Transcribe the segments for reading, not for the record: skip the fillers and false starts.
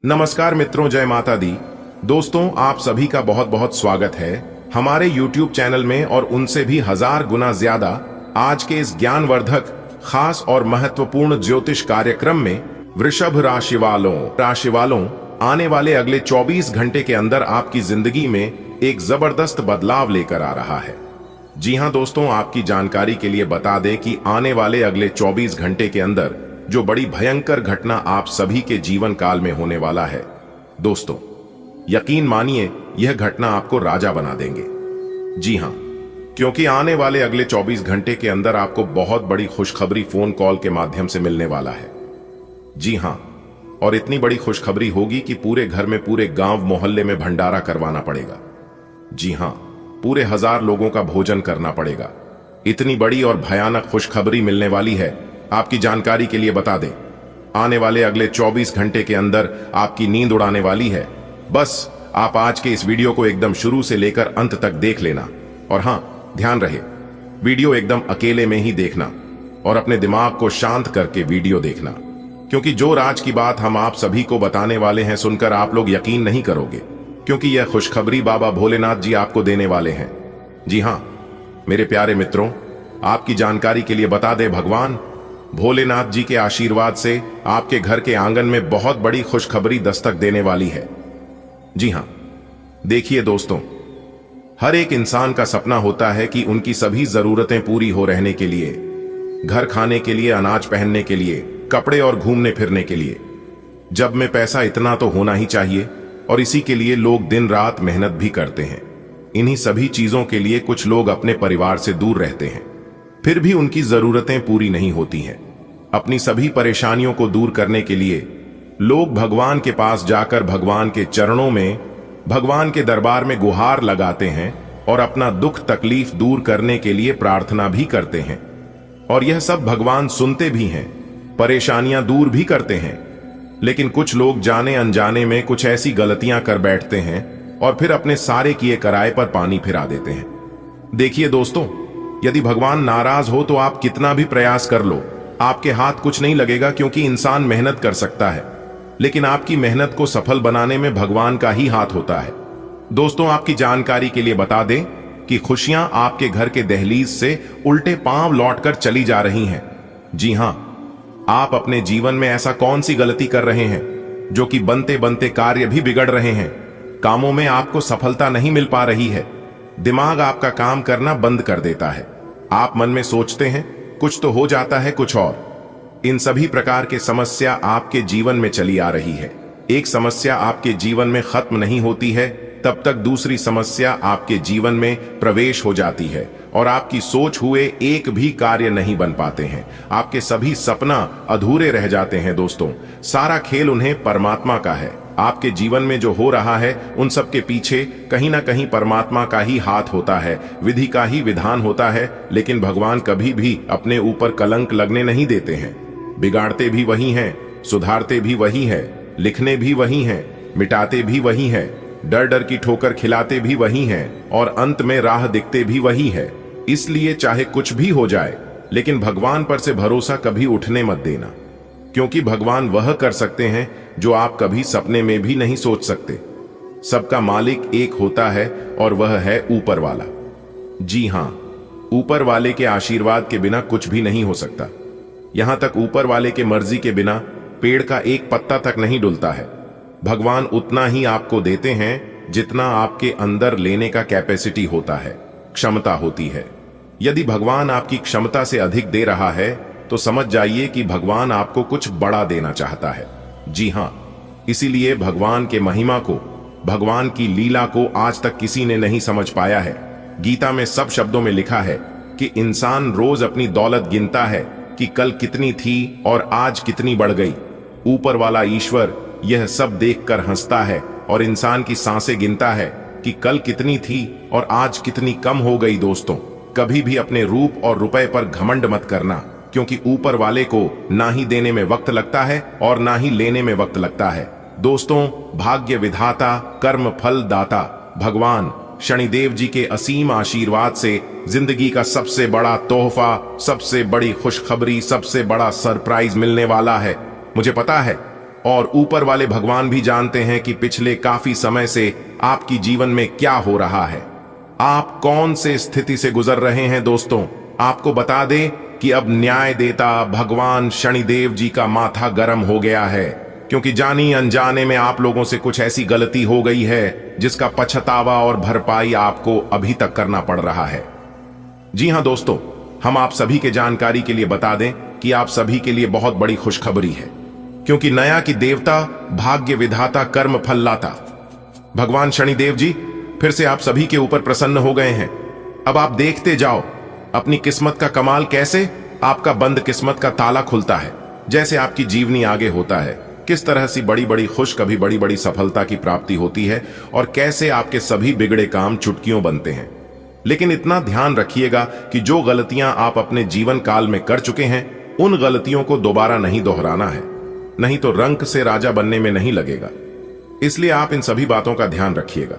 नमस्कार मित्रों, जय माता दी। दोस्तों, आप सभी का बहुत बहुत स्वागत है हमारे YouTube चैनल में और उनसे भी 1000 गुना ज्यादा आज के इस ज्ञानवर्धक, खास और महत्वपूर्ण ज्योतिष कार्यक्रम में। वृषभ राशि वालों आने वाले अगले 24 घंटे के अंदर आपकी जिंदगी में एक जबरदस्त बदलाव लेकर आ रहा है। जी हां दोस्तों, आपकी जानकारी के लिए बता दें कि आने वाले अगले 24 घंटे के अंदर जो बड़ी भयंकर घटना आप सभी के जीवन काल में होने वाला है, दोस्तों यकीन मानिए यह घटना आपको राजा बना देंगे। जी हां, क्योंकि आने वाले अगले 24 घंटे के अंदर आपको बहुत बड़ी खुशखबरी फोन कॉल के माध्यम से मिलने वाला है। जी हां, और इतनी बड़ी खुशखबरी होगी कि पूरे घर में, पूरे गांव मोहल्ले में भंडारा करवाना पड़ेगा। जी हां, पूरे 1000 लोगों का भोजन करना पड़ेगा। इतनी बड़ी और भयानक खुशखबरी मिलने वाली है। आपकी जानकारी के लिए बता दें, आने वाले अगले 24 घंटे के अंदर आपकी नींद उड़ाने वाली है। बस आप आज के इस वीडियो को एकदम शुरू से लेकर अंत तक देख लेना। और हां, ध्यान रहे, वीडियो एकदम अकेले में ही देखना और अपने दिमाग को शांत करके वीडियो देखना, क्योंकि जो राज की बात हम आप सभी को बताने वाले हैं, सुनकर आप लोग यकीन नहीं करोगे, क्योंकि यह खुशखबरी बाबा भोलेनाथ जी आपको देने वाले हैं। जी हां मेरे प्यारे मित्रों, आपकी जानकारी के लिए बता दें, भगवान भोलेनाथ जी के आशीर्वाद से आपके घर के आंगन में बहुत बड़ी खुशखबरी दस्तक देने वाली है। जी हां, देखिए दोस्तों, हर एक इंसान का सपना होता है कि उनकी सभी जरूरतें पूरी हो रहने के लिए, घर खाने के लिए, अनाज पहनने के लिए, कपड़े और घूमने फिरने के लिए। जब में पैसा इतना तो होना ही चाहिए, और इसी के लिए लोग दिन रात मेहनत भी करते हैं। इन्हीं सभी चीजों के लिए कुछ लोग अपने परिवार से दूर रहते हैं, फिर भी उनकी जरूरतें पूरी नहीं होती हैं। अपनी सभी परेशानियों को दूर करने के लिए लोग भगवान के पास जाकर भगवान के चरणों में, भगवान के दरबार में गुहार लगाते हैं और अपना दुख तकलीफ दूर करने के लिए प्रार्थना भी करते हैं। और यह सब भगवान सुनते भी हैं, परेशानियां दूर भी करते हैं। लेकिन कुछ लोग जाने अनजाने में कुछ ऐसी गलतियां कर बैठते हैं और फिर अपने सारे किए कराए पर पानी फिरा देते हैं। देखिए दोस्तों, यदि भगवान नाराज हो तो आप कितना भी प्रयास कर लो, आपके हाथ कुछ नहीं लगेगा, क्योंकि इंसान मेहनत कर सकता है, लेकिन आपकी मेहनत को सफल बनाने में भगवान का ही हाथ होता है। दोस्तों, आपकी जानकारी के लिए बता दें कि खुशियां आपके घर के दहलीज से उल्टे पांव लौटकर चली जा रही हैं। जी हां, आप अपने जीवन में ऐसा कौन सी गलती कर रहे हैं जो कि बनते बनते कार्य भी बिगड़ रहे हैं? कामों में आपको सफलता नहीं मिल पा रही है, दिमाग आपका काम करना बंद कर देता है। आप मन में सोचते हैं कुछ तो हो जाता है कुछ और। इन सभी प्रकार के समस्या आपके जीवन में चली आ रही है। एक समस्या आपके जीवन में खत्म नहीं होती है तब तक दूसरी समस्या आपके जीवन में प्रवेश हो जाती है और आपकी सोच हुए एक भी कार्य नहीं बन पाते हैं। आपके सभी सपना अधूरे रह जाते हैं। दोस्तों, सारा खेल उन्हें परमात्मा का है। आपके जीवन में जो हो रहा है उन सब के पीछे कहीं ना कहीं परमात्मा का ही हाथ होता है, विधि का ही विधान होता है। लेकिन भगवान कभी भी अपने ऊपर कलंक लगने नहीं देते हैं। बिगाड़ते भी वही हैं, सुधारते भी वही है, लिखने भी वही हैं, मिटाते भी वही है, डर डर की ठोकर खिलाते भी वही हैं और अंत में राह दिखते भी वही है। इसलिए चाहे कुछ भी हो जाए, लेकिन भगवान पर से भरोसा कभी उठने मत देना, क्योंकि भगवान वह कर सकते हैं जो आप कभी सपने में भी नहीं सोच सकते। सबका मालिक एक होता है और वह है ऊपर वाला। जी हां, ऊपर वाले के आशीर्वाद के बिना कुछ भी नहीं हो सकता। यहां तक ऊपर वाले के मर्जी के बिना पेड़ का एक पत्ता तक नहीं डुलता है। भगवान उतना ही आपको देते हैं जितना आपके अंदर लेने का कैपेसिटी होता है, क्षमता होती है। यदि भगवान आपकी क्षमता से अधिक दे रहा है तो समझ जाइए कि भगवान आपको कुछ बड़ा देना चाहता है। जी हां, इसीलिए भगवान के महिमा को, भगवान की लीला को आज तक किसी ने नहीं समझ पाया है। गीता में सब शब्दों में लिखा है कि इंसान रोज अपनी दौलत गिनता है कि कल कितनी थी और आज कितनी बढ़ गई। ऊपर वाला ईश्वर यह सब देखकर हंसता है और इंसान की सांसें गिनता है कि कल कितनी थी और आज कितनी कम हो गई। दोस्तों, कभी भी अपने रूप और रुपए पर घमंड मत करना, क्योंकि ऊपर वाले को ना ही देने में वक्त लगता है और ना ही लेने में वक्त लगता है। दोस्तों, भाग्य विधाता, कर्म फल दाता भगवान शनिदेव जी के असीम आशीर्वाद से जिंदगी का सबसे बड़ा तोहफा, सबसे बड़ी खुशखबरी, सबसे बड़ा सरप्राइज मिलने वाला है। मुझे पता है और ऊपर वाले भगवान भी जानते हैं कि पिछले काफी समय से आपकी जीवन में क्या हो रहा है, आप कौन से स्थिति से गुजर रहे हैं। दोस्तों, आपको बता दें कि अब न्याय देता भगवान शनिदेव जी का माथा गर्म हो गया है, क्योंकि जानी अनजाने में आप लोगों से कुछ ऐसी गलती हो गई है जिसका पछतावा और भरपाई आपको अभी तक करना पड़ रहा है। जी हां दोस्तों, हम आप सभी के जानकारी के लिए बता दें कि आप सभी के लिए बहुत बड़ी खुशखबरी है, क्योंकि नया की देवता, भाग्य विधाता, कर्म फल लाता भगवान शनिदेव जी फिर से आप सभी के ऊपर प्रसन्न हो गए हैं। अब आप देखते जाओ अपनी किस्मत का कमाल, कैसे आपका बंद किस्मत का ताला खुलता है, जैसे आपकी जीवनी आगे होता है, किस तरह से बड़ी बड़ी खुश, कभी बड़ी बड़ी सफलता की प्राप्ति होती है, और कैसे आपके सभी बिगड़े काम चुटकियों बनते हैं। लेकिन इतना ध्यान रखिएगा कि जो गलतियां आप अपने जीवन काल में कर चुके हैं, उन गलतियों को दोबारा नहीं दोहराना है, नहीं तो रंक से राजा बनने में नहीं लगेगा। इसलिए आप इन सभी बातों का ध्यान रखिएगा।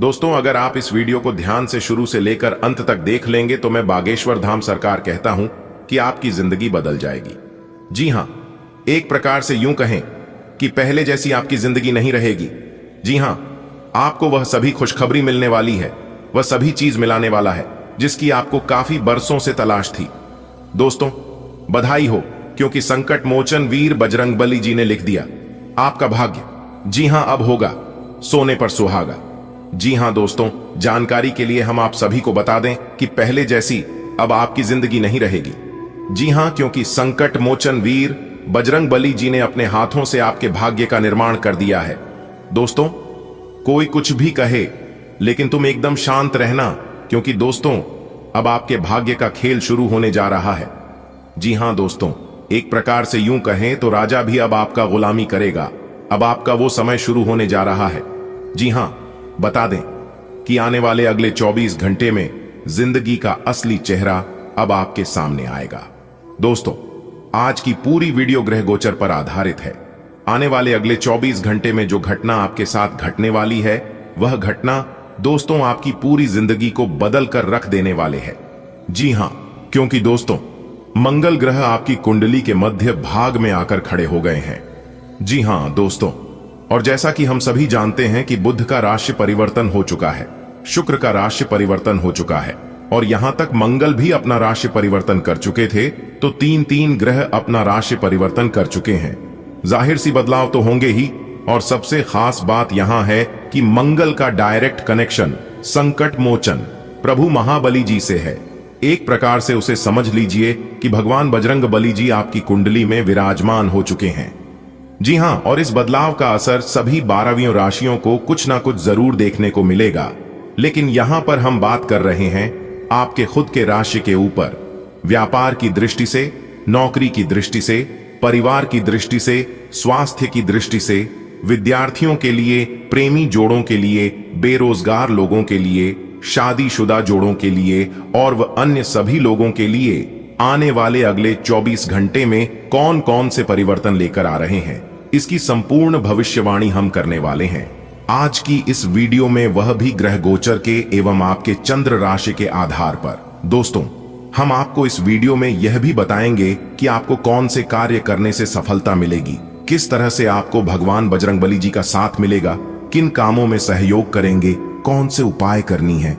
दोस्तों, अगर आप इस वीडियो को ध्यान से शुरू से लेकर अंत तक देख लेंगे तो मैं बागेश्वर धाम सरकार कहता हूं कि आपकी जिंदगी बदल जाएगी। जी हां, एक प्रकार से यूं कहें कि पहले जैसी आपकी जिंदगी नहीं रहेगी। जी हां, आपको वह सभी खुशखबरी मिलने वाली है, वह सभी चीज मिलाने वाला है जिसकी आपको काफी बरसों से तलाश थी। दोस्तों, बधाई हो, क्योंकि संकट मोचन वीर बजरंगबली जी ने लिख दिया आपका भाग्य। जी हां, अब होगा सोने पर सुहागा। जी हां दोस्तों, जानकारी के लिए हम आप सभी को बता दें कि पहले जैसी अब आपकी जिंदगी नहीं रहेगी। जी हां, क्योंकि संकट मोचन वीर बजरंगबली जी ने अपने हाथों से आपके भाग्य का निर्माण कर दिया है। दोस्तों, कोई कुछ भी कहे, लेकिन तुम एकदम शांत रहना, क्योंकि दोस्तों अब आपके भाग्य का खेल शुरू होने जा रहा है। जी हां दोस्तों, एक प्रकार से यूं कहें तो राजा भी अब आपका गुलामी करेगा। अब आपका वो समय शुरू होने जा रहा है। जी हां, बता दें कि आने वाले अगले 24 घंटे में जिंदगी का असली चेहरा अब आपके सामने आएगा। दोस्तों, आज की पूरी वीडियो ग्रह गोचर पर आधारित है। आने वाले अगले 24 घंटे में जो घटना आपके साथ घटने वाली है, वह घटना दोस्तों आपकी पूरी जिंदगी को बदल कर रख देने वाले हैं। जी हां, क्योंकि दोस्तों मंगल ग्रह आपकी कुंडली के मध्य भाग में आकर खड़े हो गए हैं। जी हां दोस्तों, और जैसा कि हम सभी जानते हैं कि बुध का राशि परिवर्तन हो चुका है, शुक्र का राशि परिवर्तन हो चुका है, और यहां तक मंगल भी अपना राशि परिवर्तन कर चुके थे, तो तीन ग्रह अपना राशि परिवर्तन कर चुके हैं। जाहिर सी बदलाव तो होंगे ही, और सबसे खास बात यहां है कि मंगल का डायरेक्ट कनेक्शन संकट मोचन प्रभु महाबली जी से है। एक प्रकार से उसे समझ लीजिए कि भगवान बजरंगबली जी आपकी कुंडली में विराजमान हो चुके हैं। जी हां, और इस बदलाव का असर सभी 12वीं राशियों को कुछ ना कुछ जरूर देखने को मिलेगा। लेकिन यहां पर हम बात कर रहे हैं आपके खुद के राशि के ऊपर। व्यापार की दृष्टि से, नौकरी की दृष्टि से, परिवार की दृष्टि से, स्वास्थ्य की दृष्टि से, विद्यार्थियों के लिए, प्रेमी जोड़ों के लिए, बेरोजगार लोगों के लिए, शादीशुदा जोड़ों के लिए और वह अन्य सभी लोगों के लिए आने वाले अगले 24 घंटे में कौन कौन से परिवर्तन लेकर आ रहे हैं, इसकी संपूर्ण भविष्यवाणी हम करने वाले हैं आज की इस वीडियो में, वह भी ग्रह गोचर के एवं आपके चंद्र राशि के आधार पर। दोस्तों, हम आपको इस वीडियो में यह भी बताएंगे कि आपको कौन से कार्य करने से सफलता मिलेगी, किस तरह से आपको भगवान बजरंगबली जी का साथ मिलेगा, किन कामों में सहयोग करेंगे, कौन से उपाय करनी है।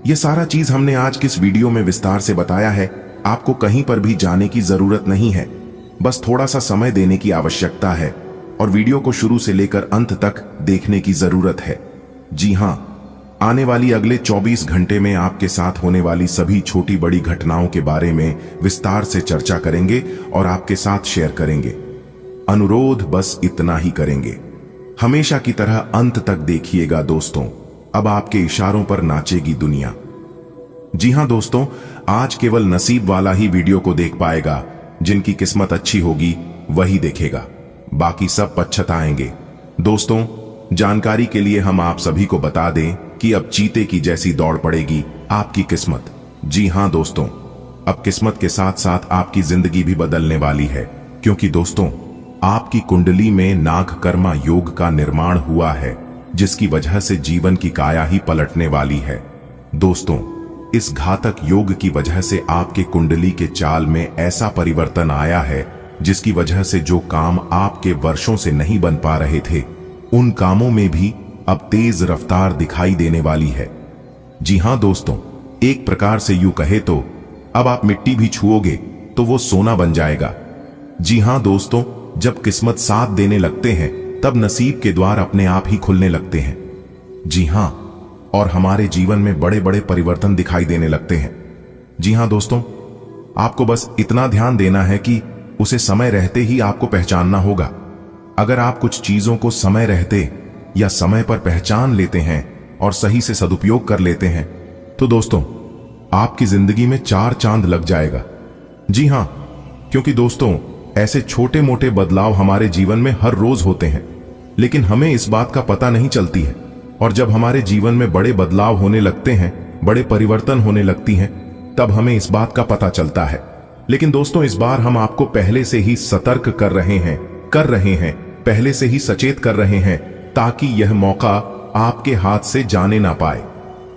यह सारा चीज हमने आज की इस वीडियो में विस्तार से बताया है। आपको कहीं पर भी जाने की जरूरत नहीं है, बस थोड़ा सा समय देने की आवश्यकता है और वीडियो को शुरू से लेकर अंत तक देखने की जरूरत है। जी हां, आने वाली अगले 24 घंटे में आपके साथ होने वाली सभी छोटी बड़ी घटनाओं के बारे में विस्तार से चर्चा करेंगे और आपके साथ शेयर करेंगे। अनुरोध बस इतना ही करेंगे, हमेशा की तरह अंत तक देखिएगा दोस्तों। अब आपके इशारों पर नाचेगी दुनिया। जी हां दोस्तों, आज केवल नसीब वाला ही वीडियो को देख पाएगा। जिनकी किस्मत अच्छी होगी वही देखेगा, बाकी सब पछताएंगे। दोस्तों, जानकारी के लिए हम आप सभी को बता दें कि अब चीते की जैसी दौड़ पड़ेगी आपकी किस्मत। जी हां दोस्तों, अब किस्मत के साथ साथ आपकी जिंदगी भी बदलने वाली है, क्योंकि दोस्तों आपकी कुंडली में नागकर्मा योग का निर्माण हुआ है, जिसकी वजह से जीवन की काया ही पलटने वाली है। दोस्तों, इस घातक योग की वजह से आपके कुंडली के चाल में ऐसा परिवर्तन आया है जिसकी वजह से जो काम आपके वर्षों से नहीं बन पा रहे थे, उन कामों में भी अब तेज रफ्तार दिखाई देने वाली है। जी हां दोस्तों, एक प्रकार से यूं कहे तो अब आप मिट्टी भी छुओगे तो वो सोना बन जाएगा। जी हां दोस्तों, जब किस्मत साथ देने लगते हैं तब नसीब के द्वार अपने आप ही खुलने लगते हैं। जी हां, और हमारे जीवन में बड़े बड़े परिवर्तन दिखाई देने लगते हैं। जी हां दोस्तों, आपको बस इतना ध्यान देना है कि उसे समय रहते ही आपको पहचानना होगा। अगर आप कुछ चीजों को समय रहते या समय पर पहचान लेते हैं और सही से सदुपयोग कर लेते हैं तो दोस्तों आपकी जिंदगी में 4 चांद लग जाएगा। जी हां, क्योंकि दोस्तों ऐसे छोटे मोटे बदलाव हमारे जीवन में हर रोज होते हैं, लेकिन हमें इस बात का पता नहीं चलती है। और जब हमारे जीवन में बड़े बदलाव होने लगते हैं, बड़े परिवर्तन होने लगती हैं, तब हमें इस बात का पता चलता है। लेकिन दोस्तों इस बार हम आपको पहले से ही सतर्क कर रहे हैं, पहले से ही सचेत कर रहे हैं, ताकि यह मौका आपके हाथ से जाने ना पाए।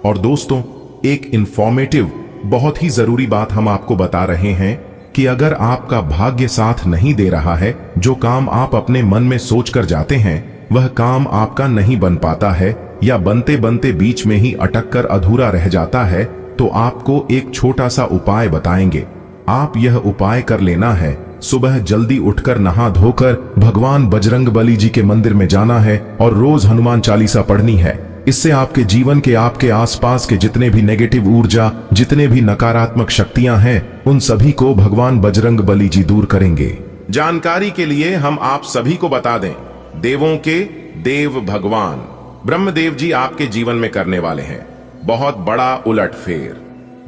और दोस्तों एक इंफॉर्मेटिव बहुत ही जरूरी बात हम आपको बता रहे हैं कि अगर आपका भाग्य साथ नहीं दे रहा है, जो काम आप अपने मन में सोच कर जाते हैं वह काम आपका नहीं बन पाता है या बनते बनते बीच में ही अटक कर अधूरा रह जाता है, तो आपको एक छोटा सा उपाय बताएंगे। आप यह उपाय कर लेना है, सुबह जल्दी उठकर नहा धोकर भगवान बजरंगबली जी के मंदिर में जाना है और रोज हनुमान चालीसा पढ़नी है। इससे आपके जीवन के आपके आसपास के जितने भी नेगेटिव ऊर्जा, जितने भी नकारात्मक शक्तियां हैं, उन सभी को भगवान बजरंगबली जी दूर करेंगे। जानकारी के लिए हम आप सभी को बता दें, देवों के देव भगवान ब्रह्मदेव जी आपके जीवन में करने वाले हैं बहुत बड़ा उलटफेर।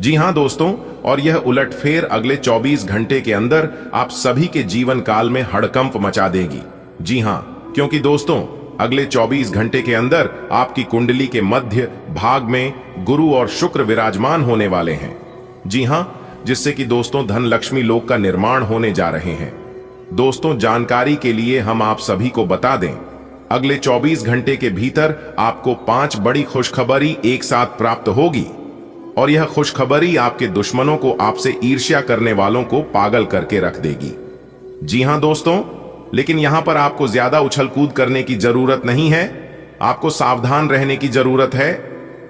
जी हां दोस्तों, और यह उलटफेर अगले 24 घंटे के अंदर आप सभी के जीवन काल में हड़कंप मचा देगी। जी हां, क्योंकि दोस्तों अगले 24 घंटे के अंदर आपकी कुंडली के मध्य भाग में गुरु और शुक्र विराजमान होने वाले हैं। जी हां, जिससे कि दोस्तों धन लक्ष्मी लोक का निर्माण होने जा रहे हैं। दोस्तों जानकारी के लिए हम आप सभी को बता दें, अगले 24 घंटे के भीतर आपको 5 बड़ी खुशखबरी एक साथ प्राप्त होगी और यह खुशखबरी आपके दुश्मनों को आपसे ईर्ष्या करने वालों को पागल करके रख देगी। जी हां दोस्तों, लेकिन यहां पर आपको ज्यादा उछल कूद करने की जरूरत नहीं है, आपको सावधान रहने की जरूरत है।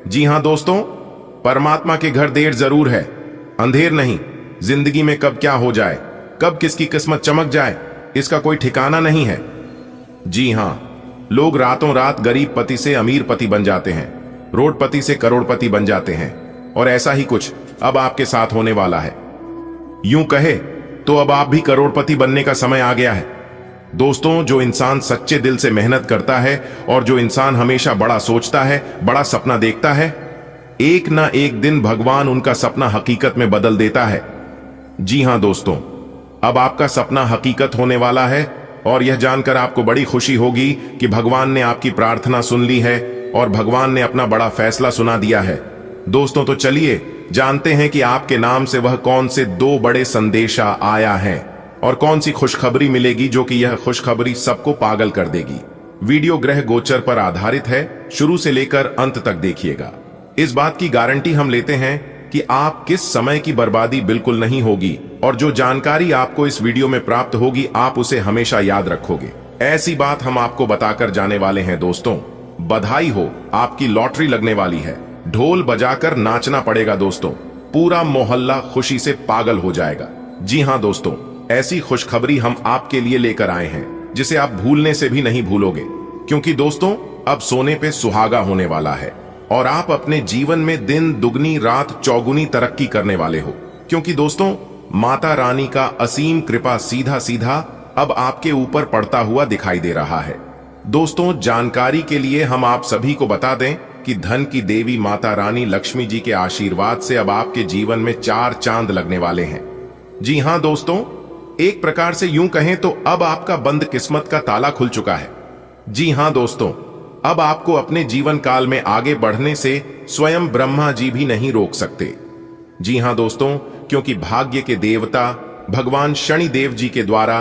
जी हां दोस्तों, परमात्मा के घर देर जरूर है, अंधेर नहीं। जिंदगी में कब क्या हो जाए, कब किसकी किस्मत चमक जाए, इसका कोई ठिकाना नहीं है। जी हां, लोग रातों रात गरीब पति से अमीर पति बन जाते हैं, रोडपति से करोड़पति बन जाते हैं, और ऐसा ही कुछ अब आपके साथ होने वाला है। यूं कहे तो अब आप भी करोड़पति बनने का समय आ गया है। दोस्तों जो इंसान सच्चे दिल से मेहनत करता है और जो इंसान हमेशा बड़ा सोचता है, बड़ा सपना देखता है, एक ना एक दिन भगवान उनका सपना हकीकत में बदल देता है। जी हां दोस्तों, अब आपका सपना हकीकत होने वाला है और यह जानकर आपको बड़ी खुशी होगी कि भगवान ने आपकी प्रार्थना सुन ली है और भगवान ने अपना बड़ा फैसला सुना दिया है। दोस्तों तो चलिए जानते हैं कि आपके नाम से वह कौन से 2 बड़े संदेशा आया है और कौन सी खुशखबरी मिलेगी जो कि यह खुशखबरी सबको पागल कर देगी। वीडियो ग्रह गोचर पर आधारित है, शुरू से लेकर अंत तक देखिएगा। इस बात की गारंटी हम लेते हैं कि आप किस समय की बर्बादी बिल्कुल नहीं होगी और जो जानकारी आपको इस वीडियो में प्राप्त होगी आप उसे हमेशा याद रखोगे। ऐसी बात हम आपको बताकर जाने वाले हैं। दोस्तों बधाई हो, आपकी लॉटरी लगने वाली है। ढोल बजाकर नाचना पड़ेगा दोस्तों, पूरा मोहल्ला खुशी से पागल हो जाएगा। जी हां दोस्तों, ऐसी खुशखबरी हम आपके लिए लेकर आए हैं जिसे आप भूलने से भी नहीं भूलोगे, क्योंकि दोस्तों अब सोने पे सुहागा होने वाला है और आप अपने जीवन में दिन दुगनी रात चौगुनी तरक्की करने वाले हो, क्योंकि दोस्तों माता रानी का असीम कृपा सीधा सीधा अब आपके ऊपर पड़ता हुआ दिखाई दे रहा है। दोस्तों जानकारी के लिए हम आप सभी को बता दें कि धन की देवी माता रानी लक्ष्मी जी के आशीर्वाद से अब आपके जीवन में 4 चांद लगने वाले हैं। जी हां दोस्तों, एक प्रकार से यूं कहें तो अब आपका बंद किस्मत का ताला खुल चुका है। जी हां दोस्तों, अब आपको अपने जीवन काल में आगे बढ़ने से स्वयं ब्रह्मा जी भी नहीं रोक सकते। जी हां दोस्तों, क्योंकि भाग्य के देवता भगवान शनि देव जी के द्वारा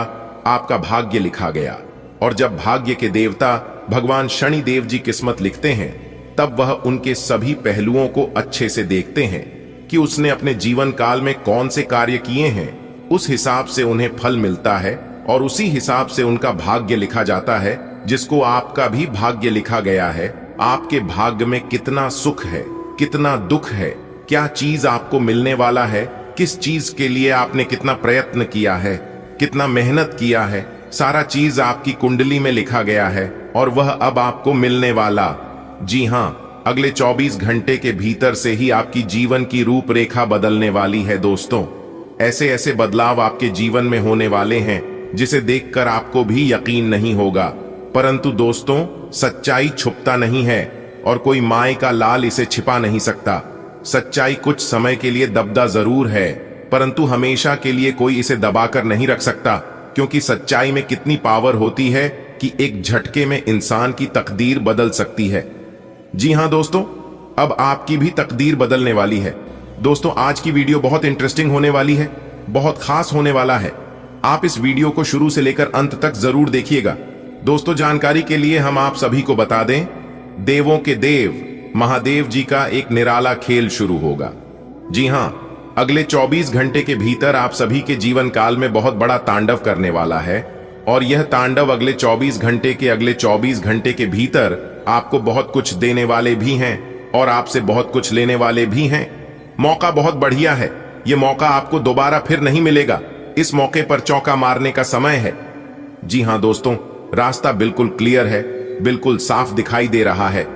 आपका भाग्य लिखा गया, और जब भाग्य के देवता भगवान शनि देव जी किस्मत लिखते हैं तब वह उनके सभी पहलुओं को अच्छे से देखते हैं कि उसने अपने जीवन काल में कौन से कार्य किए हैं, उस हिसाब से उन्हें फल मिलता है और उसी हिसाब से उनका भाग्य लिखा जाता है, जिसको आपका भी भाग्य लिखा गया है। आपके भाग्य में कितना सुख है, कितना दुख है, क्या चीज आपको मिलने वाला है, किस चीज के लिए आपने कितना प्रयत्न किया है, कितना मेहनत किया है, सारा चीज आपकी कुंडली में लिखा गया है और वह अब आपको मिलने वाला। जी हाँ, अगले 24 घंटे के भीतर से ही आपकी जीवन की रूपरेखा बदलने वाली है दोस्तों। ऐसे ऐसे बदलाव आपके जीवन में होने वाले हैं जिसे देखकर आपको भी यकीन नहीं होगा। परंतु दोस्तों, सच्चाई छुपता नहीं है और कोई माय का लाल इसे छिपा नहीं सकता। सच्चाई कुछ समय के लिए दबदा जरूर है, परंतु हमेशा के लिए कोई इसे दबाकर नहीं रख सकता, क्योंकि सच्चाई में कितनी पावर होती है कि एक झटके में इंसान की तकदीर बदल सकती है। जी हां दोस्तों, अब आपकी भी तकदीर बदलने वाली है। दोस्तों, आज की वीडियो बहुत इंटरेस्टिंग होने वाली है, बहुत खास होने वाला है। आप इस वीडियो को शुरू से लेकर अंत तक जरूर देखिएगा। दोस्तों, जानकारी के लिए हम आप सभी को बता दें, देवों के देव महादेव जी का एक निराला खेल शुरू होगा। जी हां, अगले 24 घंटे के भीतर आप सभी के जीवन काल में बहुत बड़ा तांडव करने वाला है और यह तांडव अगले 24 घंटे के भीतर आपको बहुत कुछ देने वाले भी हैं और आपसे बहुत कुछ लेने वाले भी हैं। मौका बहुत बढ़िया है, यह मौका आपको दोबारा फिर नहीं मिलेगा। इस मौके पर चौका मारने का समय है। जी हां दोस्तों, रास्ता बिल्कुल क्लियर है, बिल्कुल साफ दिखाई दे रहा है।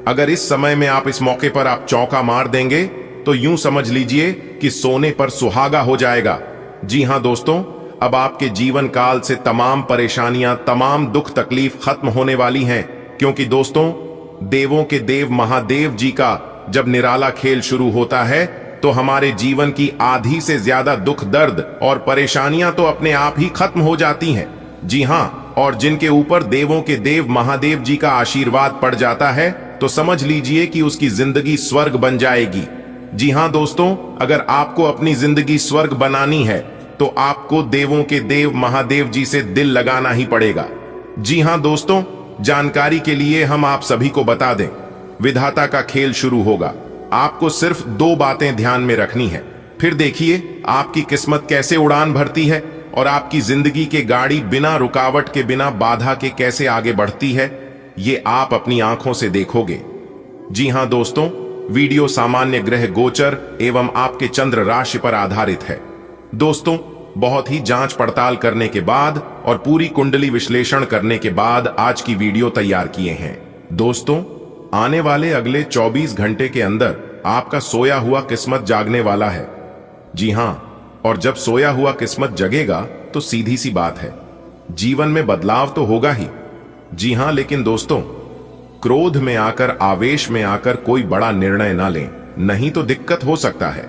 अगर इस समय में आप इस मौके पर आप चौका मार देंगे तो यूं समझ लीजिए कि सोने पर सुहागा हो जाएगा। जी हां दोस्तों, अब आपके जीवन काल से तमाम परेशानियां, तमाम दुख तकलीफ खत्म होने वाली हैं, क्योंकि दोस्तों, देवों के देव महादेव जी का जब निराला खेल शुरू होता है तो हमारे जीवन की आधी से ज्यादा दुख दर्द और परेशानियां तो अपने आप ही खत्म हो जाती हैं। जी हां, और जिनके ऊपर देवों के देव महादेव जी का आशीर्वाद पड़ जाता है तो समझ लीजिए कि उसकी जिंदगी स्वर्ग बन जाएगी। जी हां दोस्तों, अगर आपको अपनी जिंदगी स्वर्ग बनानी है तो आपको देवों के देव महादेव जी से दिल लगाना ही पड़ेगा। जी हां दोस्तों, जानकारी के लिए हम आप सभी को बता दें, विधाता का खेल शुरू होगा। आपको सिर्फ 2 बातें ध्यान में रखनी है, फिर देखिए आपकी किस्मत कैसे उड़ान भरती है और आपकी जिंदगी की गाड़ी बिना रुकावट के, बिना बाधा के कैसे आगे बढ़ती है, ये आप अपनी आंखों से देखोगे। जी हां दोस्तों, वीडियो सामान्य ग्रह गोचर एवं आपके चंद्र राशि पर आधारित है। दोस्तों, बहुत ही जांच पड़ताल करने के बाद और पूरी कुंडली विश्लेषण करने के बाद आज की वीडियो तैयार किए हैं। दोस्तों, आने वाले अगले 24 घंटे के अंदर आपका सोया हुआ किस्मत जागने वाला है। जी हां, और जब सोया हुआ किस्मत जगेगा तो सीधी सी बात है, जीवन में बदलाव तो होगा ही। जी हां, लेकिन दोस्तों, क्रोध में आकर, आवेश में आकर कोई बड़ा निर्णय ना लें, नहीं तो दिक्कत हो सकता है।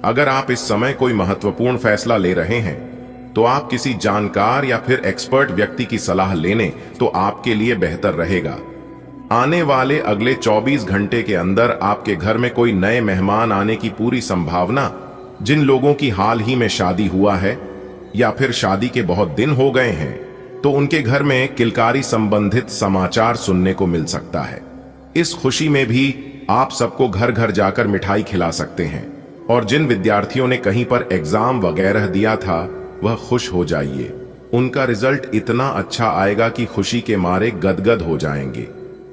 अगर आप इस समय कोई महत्वपूर्ण फैसला ले रहे हैं तो आप किसी जानकार या फिर एक्सपर्ट व्यक्ति की सलाह लेने तो आपके लिए बेहतर रहेगा। आने वाले अगले 24 घंटे के अंदर आपके घर में कोई नए मेहमान आने की पूरी संभावना, जिन लोगों की हाल ही में शादी हुआ है या फिर शादी के बहुत दिन हो गए हैं तो उनके घर में किलकारी संबंधित समाचार सुनने को मिल सकता है। इस खुशी में भी आप सबको घर घर जाकर मिठाई खिला सकते हैं और जिन विद्यार्थियों ने कहीं पर एग्जाम वगैरह दिया था वह खुश हो जाइए, उनका रिजल्ट इतना अच्छा आएगा कि खुशी के मारे गदगद हो जाएंगे।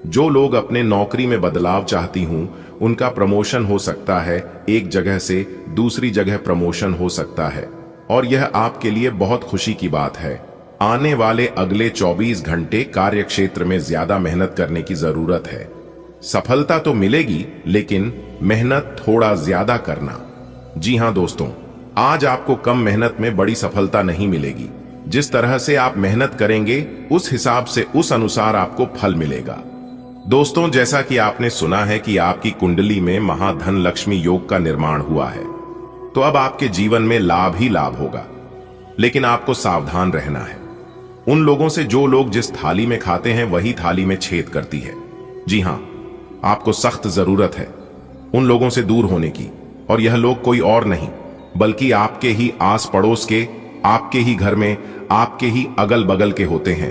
जो लोग अपने नौकरी में बदलाव चाहती हूं उनका प्रमोशन हो सकता है, एक जगह से दूसरी जगह प्रमोशन हो सकता है और यह आपके लिए बहुत खुशी की बात है। आने वाले अगले 24 घंटे कार्य क्षेत्र में ज्यादा मेहनत करने की जरूरत है। सफलता तो मिलेगी, लेकिन मेहनत थोड़ा ज्यादा करना। जी हां दोस्तों, आज आपको कम मेहनत में बड़ी सफलता नहीं मिलेगी। जिस तरह से आप मेहनत करेंगे उस हिसाब से, उस अनुसार आपको फल मिलेगा। दोस्तों, जैसा कि आपने सुना है कि आपकी कुंडली में महाधन लक्ष्मी योग का निर्माण हुआ है, तो अब आपके जीवन में लाभ ही लाभ होगा। लेकिन आपको सावधान रहना है। उन लोगों से जो लोग जिस थाली में खाते हैं वही थाली में छेद करती है। जी हां, आपको सख्त जरूरत है उन लोगों से दूर होने की, और यह लोग कोई और नहीं बल्कि आपके ही आस पड़ोस के, आपके ही घर में, आपके ही अगल बगल के होते हैं।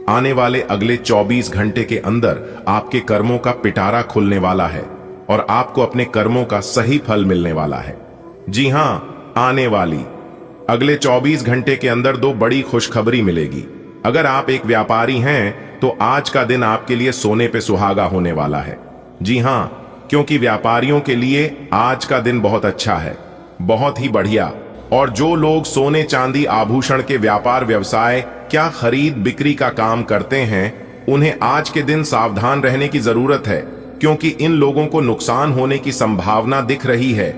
आने वाले अगले 24 घंटे के अंदर आपके कर्मों का पिटारा खुलने वाला है और आपको अपने कर्मों का सही फल मिलने वाला है। जी हां, आने वाली अगले 24 घंटे के अंदर दो बड़ी खुशखबरी मिलेगी। अगर आप एक व्यापारी हैं तो आज का दिन आपके लिए सोने पे सुहागा होने वाला है। जी हां, क्योंकि व्यापारियों के लिए आज का दिन बहुत अच्छा है, बहुत ही बढ़िया। और जो लोग सोने चांदी आभूषण के व्यापार व्यवसाय क्या खरीद बिक्री का काम करते हैं, उन्हें आज के दिन सावधान रहने की जरूरत है, क्योंकि इन लोगों को नुकसान होने की संभावना दिख रही है।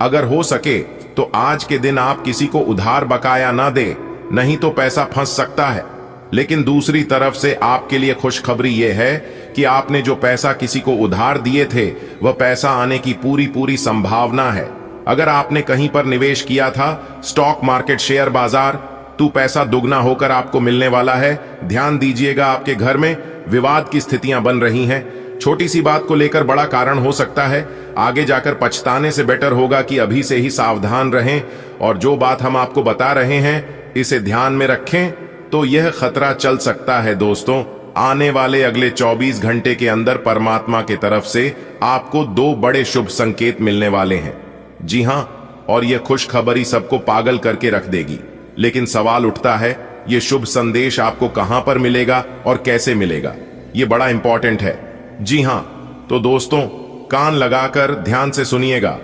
अगर हो सके तो आज के दिन आप किसी को उधार बकाया ना दे, नहीं तो पैसा फंस सकता है। लेकिन दूसरी तरफ से आपके लिए खुशखबरी यह है कि आपने जो पैसा किसी को उधार दिए थे वह पैसा आने की पूरी संभावना है। अगर आपने कहीं पर निवेश किया था, स्टॉक मार्केट, शेयर बाजार, तो पैसा दुगना होकर आपको मिलने वाला है। ध्यान दीजिएगा, आपके घर में विवाद की स्थितियां बन रही हैं। छोटी सी बात को लेकर बड़ा कारण हो सकता है। आगे जाकर पछताने से बेटर होगा कि अभी से ही सावधान रहें। और जो बात हम आपको बता रहे हैं इसे ध्यान में रखें, तो यह खतरा चल सकता है। दोस्तों, आने वाले अगले 24 घंटे के अंदर परमात्मा की तरफ से आपको दो बड़े शुभ संकेत मिलने वाले हैं। जी हां, और यह खुशखबरी सबको पागल करके रख देगी। लेकिन सवाल उठता है, यह शुभ संदेश आपको कहां पर मिलेगा और कैसे मिलेगा? यह बड़ा इंपॉर्टेंट है। जी हां, तो दोस्तों कान लगाकर ध्यान से सुनिएगा।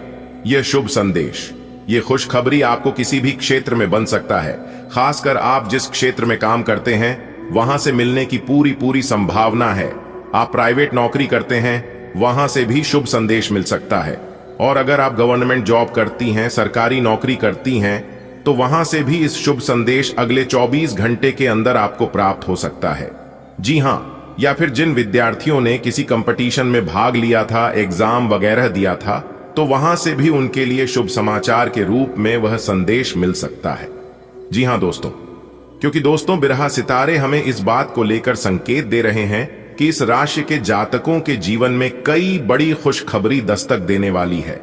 यह शुभ संदेश, यह खुशखबरी आपको किसी भी क्षेत्र में बन सकता है। खासकर आप जिस क्षेत्र में काम करते हैं वहां से मिलने की पूरी संभावना है। आप प्राइवेट नौकरी करते हैं, वहां से भी शुभ संदेश मिल सकता है। और अगर आप गवर्नमेंट जॉब करती हैं, सरकारी नौकरी करती हैं, तो वहां से भी इस शुभ संदेश अगले 24 घंटे के अंदर आपको प्राप्त हो सकता है। जी हां, या फिर जिन विद्यार्थियों ने किसी कंपटीशन में भाग लिया था, एग्जाम वगैरह दिया था, तो वहां से भी उनके लिए शुभ समाचार के रूप में वह संदेश मिल सकता है। जी हां दोस्तों, क्योंकि दोस्तों बिरहा सितारे हमें इस बात को लेकर संकेत दे रहे हैं कि इस राशि के जातकों के जीवन में कई बड़ी खुशखबरी दस्तक देने वाली है।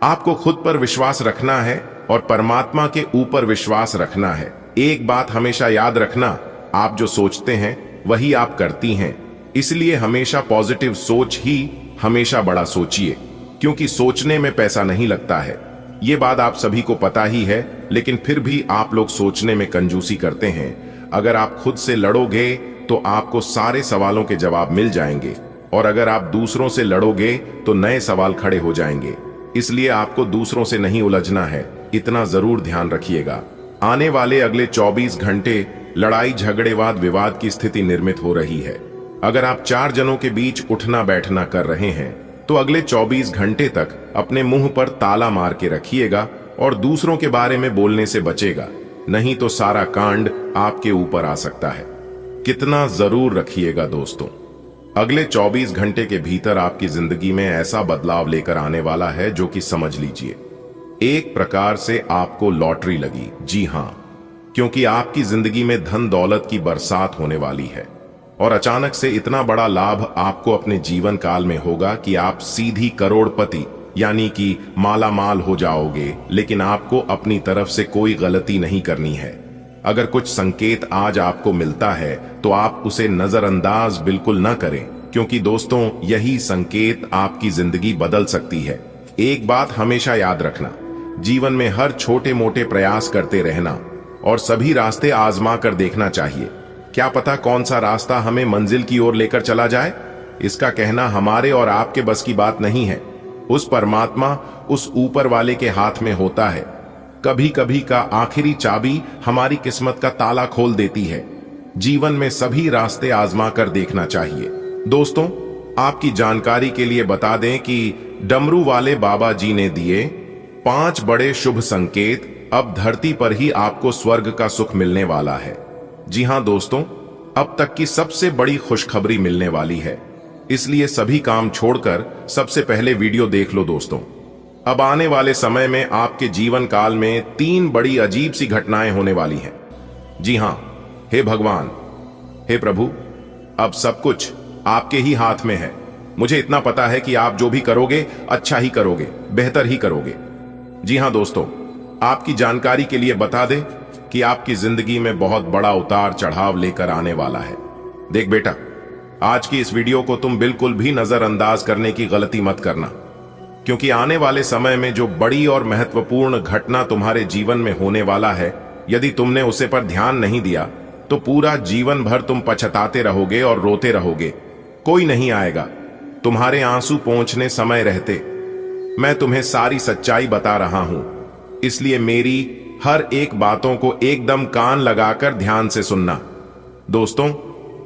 आपको खुद पर विश्वास रखना है और परमात्मा के ऊपर विश्वास रखना है। एक बात हमेशा याद रखना, आप जो सोचते हैं वही आप करती हैं। इसलिए हमेशा पॉजिटिव सोच ही हमेशा बड़ा सोचिए, क्योंकि सोचने में पैसा नहीं लगता है। ये बात आप सभी को पता ही है, लेकिन फिर भी आप लोग सोचने में कंजूसी करते हैं। अगर आप खुद से लड़ोगे तो आपको सारे सवालों के जवाब मिल जाएंगे, और अगर आप दूसरों से लड़ोगे तो नए सवाल खड़े हो जाएंगे। इसलिए आपको दूसरों से नहीं उलझना है, इतना जरूर ध्यान रखिएगा। आने वाले अगले 24 घंटे लड़ाई झगड़ेवाद विवाद की स्थिति निर्मित हो रही है। अगर आप 4 जनों के बीच उठना बैठना कर रहे हैं तो अगले 24 घंटे तक अपने मुंह पर ताला मार के रखिएगा और दूसरों के बारे में बोलने से बचेगा, नहीं तो सारा कांड आपके ऊपर आ सकता है। कितना जरूर रखिएगा दोस्तों। अगले 24 घंटे के भीतर आपकी जिंदगी में ऐसा बदलाव लेकर आने वाला है जो कि समझ लीजिए एक प्रकार से आपको लॉटरी लगी। जी हां, क्योंकि आपकी जिंदगी में धन दौलत की बरसात होने वाली है और अचानक से इतना बड़ा लाभ आपको अपने जीवन काल में होगा कि आप सीधी करोड़पति यानी कि माला माल हो जाओगे। लेकिन आपको अपनी तरफ से कोई गलती नहीं करनी है। अगर कुछ संकेत आज आपको मिलता है तो आप उसे नजरअंदाज बिल्कुल न करें, क्योंकि दोस्तों यही संकेत आपकी जिंदगी बदल सकती है। एक बात हमेशा याद रखना, जीवन में हर छोटे मोटे प्रयास करते रहना और सभी रास्ते आजमा कर देखना चाहिए। क्या पता कौन सा रास्ता हमें मंजिल की ओर लेकर चला जाए। इसका कहना हमारे और आपके बस की बात नहीं है। उस परमात्मा, उस ऊपर वाले के हाथ में होता है। कभी कभी का आखिरी चाबी हमारी किस्मत का ताला खोल देती है। जीवन में सभी रास्ते आजमा कर देखना चाहिए। दोस्तों, आपकी जानकारी के लिए बता दें कि डमरू वाले बाबा जी ने दिए 5 बड़े शुभ संकेत। अब धरती पर ही आपको स्वर्ग का सुख मिलने वाला है। जी हां दोस्तों, अब तक की सबसे बड़ी खुशखबरी मिलने वाली है। इसलिए सभी काम छोड़कर सबसे पहले वीडियो देख लो दोस्तों। अब आने वाले समय में आपके जीवन काल में 3 बड़ी अजीब सी घटनाएं होने वाली हैं। जी हां, हे भगवान, हे प्रभु, अब सब कुछ आपके ही हाथ में है। मुझे इतना पता है कि आप जो भी करोगे अच्छा ही करोगे, बेहतर ही करोगे। जी हां दोस्तों, आपकी जानकारी के लिए बता दें कि आपकी जिंदगी में बहुत बड़ा उतार चढ़ाव लेकर आने वाला है। देख बेटा, आज की इस वीडियो को तुम बिल्कुल भी नजरअंदाज करने की गलती मत करना। क्योंकि आने वाले समय में जो बड़ी और महत्वपूर्ण घटना तुम्हारे जीवन में होने वाला है, यदि तुमने उसे पर ध्यान नहीं दिया तो पूरा जीवन भर तुम पछताते रहोगे और रोते रहोगे। कोई नहीं आएगा तुम्हारे आंसू पोंछने समय रहते। मैं तुम्हें सारी सच्चाई बता रहा हूं, इसलिए मेरी हर एक बातों को एकदम कान लगाकर ध्यान से सुनना। दोस्तों,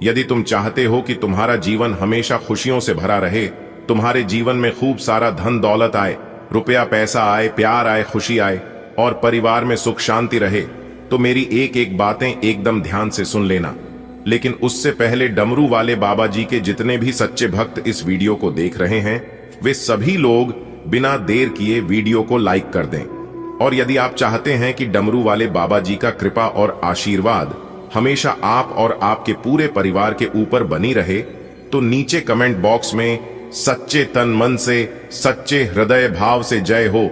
यदि तुम चाहते हो कि तुम्हारा जीवन हमेशा खुशियों से भरा रहे, तुम्हारे जीवन में खूब सारा धन दौलत आए, रुपया पैसा आए, प्यार आए, खुशी आए और परिवार में सुख शांति रहे, तो मेरी एक एक बातें एकदम ध्यान से सुन लेना। लेकिन उससे पहले डमरू वाले बाबा जी के जितने भी सच्चे भक्त इस वीडियो को देख रहे हैं, वे सभी लोग बिना देर किए वीडियो को लाइक कर दें। और यदि आप चाहते हैं कि डमरू वाले बाबा जी का कृपा और आशीर्वाद हमेशा आप और आपके पूरे परिवार के ऊपर बनी रहे, तो नीचे कमेंट बॉक्स में सच्चे तन मन से, सच्चे हृदय भाव से जय हो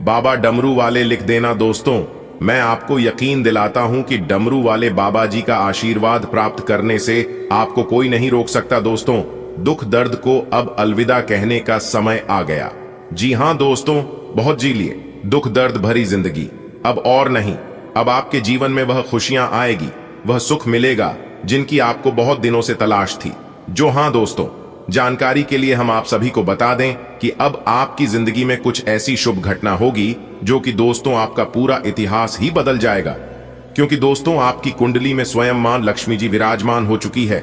बाबा डमरू वाले लिख देना। दोस्तों, मैं आपको यकीन दिलाता हूं कि डमरू वाले बाबा जी का आशीर्वाद प्राप्त करने से आपको कोई नहीं रोक सकता। दोस्तों, दुख दर्द को अब अलविदा कहने का समय आ गया। जी हां दोस्तों, बहुत जी लिए दुख दर्द भरी जिंदगी अब और नहीं। अब आपके जीवन में वह खुशियां आएगी, वह सुख मिलेगा जिनकी आपको बहुत दिनों से तलाश थी। जो हां दोस्तों, जानकारी के लिए हम आप सभी को बता दें कि अब आपकी जिंदगी में कुछ ऐसी शुभ घटना होगी जो कि दोस्तों आपका पूरा इतिहास ही बदल जाएगा। क्योंकि दोस्तों, आपकी कुंडली में स्वयं मां लक्ष्मी जी विराजमान हो चुकी है,